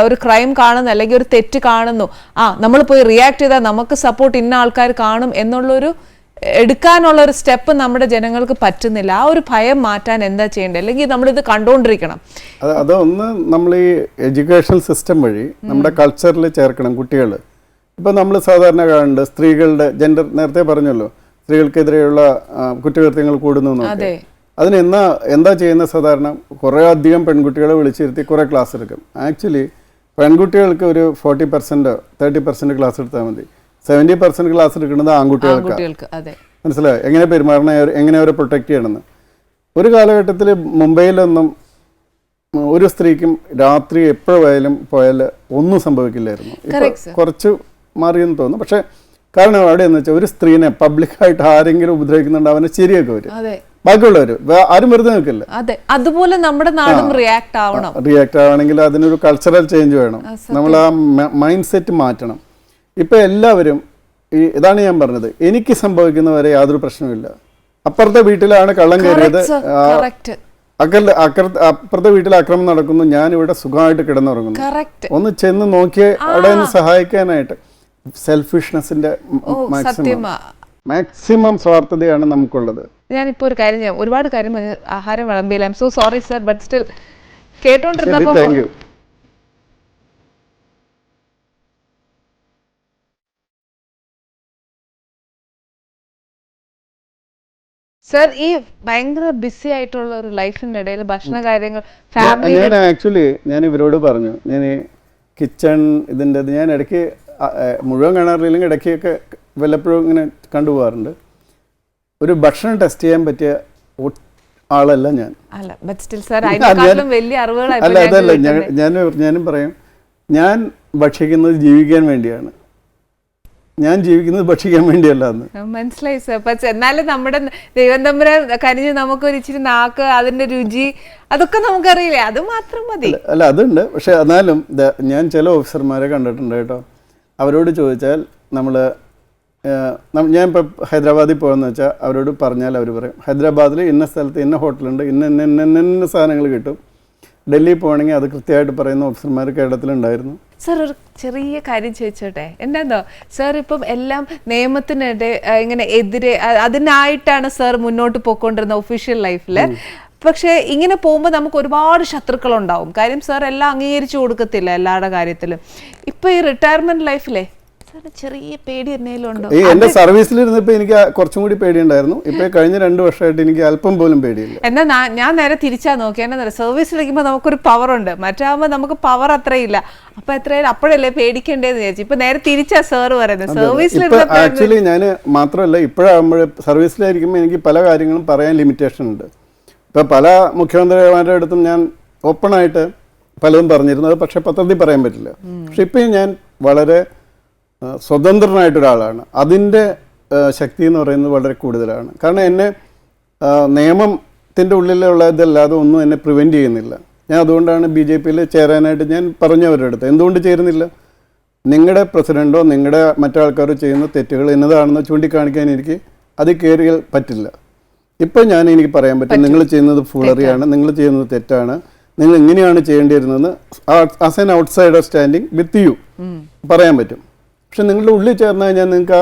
ഒരു ക്രൈം കാണുന്നു, അല്ലെങ്കിൽ ഒരു തെറ്റ് കാണുന്നു, നമ്മൾ പോയി റിയാക്ട് ചെയ്താൽ നമുക്ക് സപ്പോർട്ട് ഇന്ന ആൾക്കാർ കാണും എന്നുള്ളൊരു എടുക്കാനുള്ള ഒരു സ്റ്റെപ്പ് നമ്മുടെ ജനങ്ങൾക്ക് പറ്റുന്നില്ല. ആ ഒരു ഭയം മാറ്റാൻ എന്താ ചെയ്യേണ്ടത്? അല്ലെങ്കിൽ നമ്മളിത് കണ്ടുകൊണ്ടിരിക്കണം. അതൊന്ന് നമ്മൾ ഈ എഡ്യൂക്കേഷൻ സിസ്റ്റം വഴി നമ്മുടെ കൾച്ചറിൽ ചേർക്കണം കുട്ടികൾ. ഇപ്പം നമ്മൾ സാധാരണ കാണുന്നുണ്ട് സ്ത്രീകളുടെ ജെൻഡർ, നേരത്തെ പറഞ്ഞല്ലോ, സ്ത്രീകൾക്കെതിരെയുള്ള കുറ്റകൃത്യങ്ങൾ കൂടുന്നു. അതിന് എന്താ ചെയ്യുന്ന? സാധാരണ കുറേ അധികം പെൺകുട്ടികളെ വിളിച്ചിരുത്തി കുറേ ക്ലാസ് എടുക്കും. ആക്ച്വലി പെൺകുട്ടികൾക്ക് ഒരു 40% 30% ക്ലാസ് എടുത്താൽ മതി. 70% ക്ലാസ് എടുക്കുന്നത് ആൺകുട്ടികൾക്ക്. മനസ്സിലായോ? എങ്ങനെ പെരുമാറണം, എങ്ങനെ അവരെ പ്രൊട്ടക്ട് ചെയ്യണമെന്ന്. ഒരു കാലഘട്ടത്തിൽ മുംബൈയിലൊന്നും ഒരു സ്ത്രീക്കും രാത്രി എപ്പോഴായാലും പോയാൽ ഒന്നും സംഭവിക്കില്ലായിരുന്നു. ഇപ്പം കുറച്ച് മാറിയെന്ന് തോന്നുന്നു. പക്ഷേ കാരണം അവിടെ എന്ന് വെച്ചാൽ ഒരു സ്ത്രീനെ പബ്ലിക്കായിട്ട് ആരെങ്കിലും ഉപദ്രവിക്കുന്നുണ്ട്, അവനെ ശരിയൊക്കെ വരും. ബാക്കിയുള്ളവർ ആരും വെറുതെ നിൽക്കില്ല. അതുപോലെ നമ്മുടെ നാടും റിയാക്ട് ആവണമെങ്കിൽ അതിനൊരു കൾച്ചറൽ ചേഞ്ച് വേണം. നമ്മൾ ആ മൈൻഡ് സെറ്റ് മാറ്റണം. ഇപ്പം എല്ലാവരും ഇതാണ് ഞാൻ പറഞ്ഞത്, എനിക്ക് സംഭവിക്കുന്നവരെ യാതൊരു പ്രശ്നമില്ല. അപ്പുറത്തെ വീട്ടിലാണ് കള്ളം കയറിയത്, അപ്പുറത്തെ വീട്ടിൽ അക്രമം നടക്കുന്നു, ഞാനിവിടെ സുഖമായിട്ട് കിടന്നുറങ്ങുന്നു. ഒന്ന് ചെന്ന് നോക്കിയേ അവിടെ നിന്ന് സഹായിക്കാനായിട്ട്. സെൽഫിഷ്നെസിന്റെ മാക്സിമം മാക്സിമം സ്വാർത്ഥതയാണ് നമുക്കുള്ളത്. ഞാനിപ്പോൾ ഒരു കാര്യം ചെയ്യാം, ഒരുപാട് കാര്യം ആഹാരം വിളമ്പിയില്ല. I am so sorry sir, but still കേട്ടോണ്ടിരുന്നപ്പോൾ താങ്ക് യു. സർ ഈ ഭയങ്കര ബിസി ആയിട്ടുള്ള ഒരു ലൈഫിന്റെ ഇടയിൽ ഭക്ഷണ കാര്യങ്ങൾ, ഫാമിലി, ഞാൻ ആക്ച്വലി ഞാൻ ഇവരോട് പറഞ്ഞു, ഞാൻ ഈ കിച്ചൺ ഇതിൻ്റെ ഞാൻ ഇടയ്ക്ക് മുഴുവൻ കാണാറില്ലെങ്കിൽ ഇടയ്ക്കൊക്കെ വല്ലപ്പോഴും ഇങ്ങനെ കണ്ടുപോകാറുണ്ട്. ഒരു ഭക്ഷണം ടെസ്റ്റ് ചെയ്യാൻ പറ്റിയ ആളല്ല ഞാൻ. അല്ല ബട്ട് സ്റ്റിൽ സർ അതിനെക്കാളും വലിയ അറിവുകളായി. അല്ല അതല്ല, ഞാനും പറയും, ഞാൻ ഭക്ഷിക്കുന്നത് ജീവിക്കാൻ വേണ്ടിയാണ്, ഞാൻ ജീവിക്കുന്നത് ഭക്ഷിക്കാൻ വേണ്ടിയല്ല എന്ന് മനസ്സിലായി സർ. പക്ഷെ എന്നാലും നമ്മുടെ ദൈവം തമ്പുരാൻ കനിഞ്ഞ് നമുക്കൊരു ഇച്ചിരി നാക്ക്, അതിന്റെ രുചി, അതൊക്കെ നമുക്കറിയില്ലേ, അത് മാത്രം മതി. അല്ല അതുണ്ട്, പക്ഷെ എന്നാലും ഞാൻ ചില ഓഫീസർമാരെ കണ്ടിട്ടുണ്ട് കേട്ടോ. അവരോട് ചോദിച്ചാൽ ഞാനിപ്പോൾ ഹൈദരാബാദിൽ പോകുമെന്ന് വെച്ചാൽ അവരോട് പറഞ്ഞാൽ അവർ പറയും, ഹൈദരാബാദിൽ ഇന്ന സ്ഥലത്ത് ഇന്ന ഹോട്ടലുണ്ട്, ഇന്ന സാധനങ്ങൾ കിട്ടും. ഡൽഹി പോകണമെങ്കിൽ അത് കൃത്യമായിട്ട് പറയുന്ന ഓഫീസർമാർ കേരളത്തിലുണ്ടായിരുന്നു. സർ ഒരു ചെറിയ കാര്യം ചോദിച്ചോട്ടെ, എന്താ സർ ഇപ്പം എല്ലാം നിയമത്തിനിടെ ഇങ്ങനെ എതിരെ അതിനായിട്ടാണ് സർ മുന്നോട്ട് പോയിക്കൊണ്ടിരുന്ന ഒഫീഷ്യൽ ലൈഫില്. പക്ഷെ ഇങ്ങനെ പോകുമ്പോൾ നമുക്ക് ഒരുപാട് ശത്രുക്കളുണ്ടാവും. കാര്യം സർ എല്ലാം അംഗീകരിച്ചു കൊടുക്കത്തില്ല എല്ലാവരുടെ കാര്യത്തിലും. ഇപ്പൊ ഈ റിട്ടയർമെന്റ് ലൈഫിലെ ചെറിയ പേടി എന്തെങ്കിലും ഉണ്ടോ? എന്റെ സർവീസിലിരുന്നപ്പോ എനിക്ക് കുറച്ചും കൂടി പേടിയുണ്ടായിരുന്നു. ഇപ്പൊ കഴിഞ്ഞ 2 വർഷമായിട്ട് എനിക്ക് അല്പം പോലും പേടിയില്ല. എന്നാ ഞാൻ നേരെ തിരിച്ചാ നോക്കി, എന്നാ സർവീസിലിരിക്കുമ്പോൾ നമുക്കൊരു പവർ ഉണ്ട്, മറ്റാകുമ്പോൾ നമുക്ക് പവർ അത്രയില്ല. അപ്പൊ എത്രയായാലും അപ്പോഴല്ലേ പേടിക്കേണ്ടതെന്ന് വിചാരിച്ചു. ഇപ്പൊ നേരെ തിരിച്ചാ സാറ് പറയുന്നത്. സർവീസിലിരുന്നപ്പോ ആക്ച്വലി ഞാൻ മാത്രമല്ല, ഇപ്പോഴാകുമ്പോൾ സർവീസിലായിരിക്കുമ്പോൾ എനിക്ക് പല കാര്യങ്ങളും പറയാൻ ലിമിറ്റേഷൻ ഉണ്ട്. ഇപ്പൊ പല മുഖ്യമന്ത്രിമാരുടെ അടുത്തും ഞാൻ ഓപ്പണായിട്ട് പലതും പറഞ്ഞിരുന്നത്, പക്ഷെ പത്രത്തിൽ പറയാൻ പറ്റില്ല. പക്ഷെ ഇപ്പം ഞാൻ വളരെ സ്വതന്ത്രനായിട്ടൊരാളാണ്. അതിൻ്റെ ശക്തി എന്ന് പറയുന്നത് വളരെ കൂടുതലാണ്. കാരണം എന്നെ നിയമത്തിൻ്റെ ഉള്ളിലുള്ള ഇതല്ലാതെ ഒന്നും എന്നെ പ്രിവെൻറ്റ് ചെയ്യുന്നില്ല. ഞാൻ അതുകൊണ്ടാണ് BJP-യിൽ ചേരാനായിട്ട് ഞാൻ പറഞ്ഞവരുടെ അടുത്ത്. എന്തുകൊണ്ട് ചേരുന്നില്ല? നിങ്ങളുടെ പ്രസിഡൻറ്റോ നിങ്ങളുടെ മറ്റാൾക്കാരോ ചെയ്യുന്ന തെറ്റുകൾ എന്നതാണെന്ന് ചൂണ്ടിക്കാണിക്കാൻ എനിക്ക് അത് കയറിയാൽ പറ്റില്ല. ഇപ്പം എനിക്ക് പറയാൻ പറ്റും, നിങ്ങൾ ചെയ്യുന്നത് ഫൂളറിയാണ്, നിങ്ങൾ ചെയ്യുന്നത് തെറ്റാണ്, നിങ്ങൾ ഇങ്ങനെയാണ് ചെയ്യേണ്ടിയിരുന്നതെന്ന് as an outsider standing with you പറയാൻ പറ്റും. പക്ഷെ നിങ്ങളുടെ ഉള്ളിൽ ചേർന്ന് കഴിഞ്ഞാൽ നിങ്ങൾക്ക്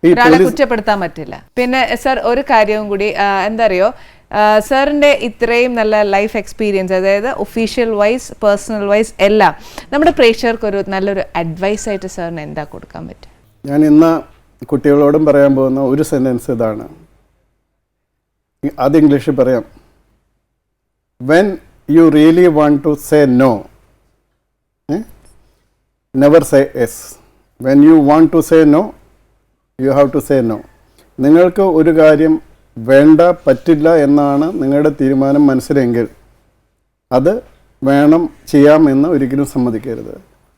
ഒരാളെ കുറ്റപ്പെടുത്താൻ പറ്റില്ല. പിന്നെ സർ ഒരു കാര്യവും കൂടി, എന്താ അറിയോ, സാറിൻ്റെ ഇത്രയും നല്ല ലൈഫ് എക്സ്പീരിയൻസ്, അതായത് ഒഫീഷ്യൽ വൈസ് പേഴ്സണൽ വൈസ് എല്ലാം, നമ്മുടെ പ്രേക്ഷകർക്ക് ഒരു നല്ലൊരു അഡ്വൈസ് ആയിട്ട് സാറിന് എന്താ കൊടുക്കാൻ പറ്റും? ഞാൻ ഇന്ന് കുട്ടികളോടും പറയാൻ പോകുന്ന ഒരു സെൻറ്റൻസ് ഇതാണ്. അത് ഇംഗ്ലീഷിൽ പറയാം. When you really want to say no, never say yes. When you want to say no, you have to say no. നിങ്ങൾക്ക് ഒരു കാര്യം വേണ്ട, പറ്റില്ല എന്നാണ് നിങ്ങളുടെ തീരുമാനം മനസ്സിലെങ്കിൽ അത് വേണം, ചെയ്യാം എന്ന് ഒരിക്കലും സമ്മതിക്കരുത്.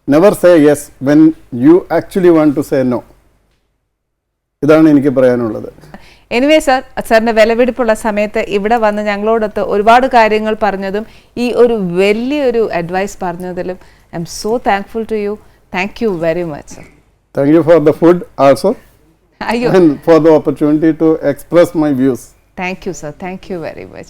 Never say yes when you actually want to say no. ഇതാണ് എനിക്ക് പറയാനുള്ളത്. എനിവേ സർ, സാറിൻ്റെ വിലപിടിപ്പുള്ള സമയത്ത് ഇവിടെ വന്ന് ഞങ്ങളോടൊത്ത് ഒരുപാട് കാര്യങ്ങൾ പറഞ്ഞതും ഈ ഒരു വലിയൊരു അഡ്വൈസ് പറഞ്ഞതിലും I am so thankful to you. Thank you very much, sir. Thank you for the food also. Ayyo. And for the opportunity to express my views. Thank you, sir. Thank you very much.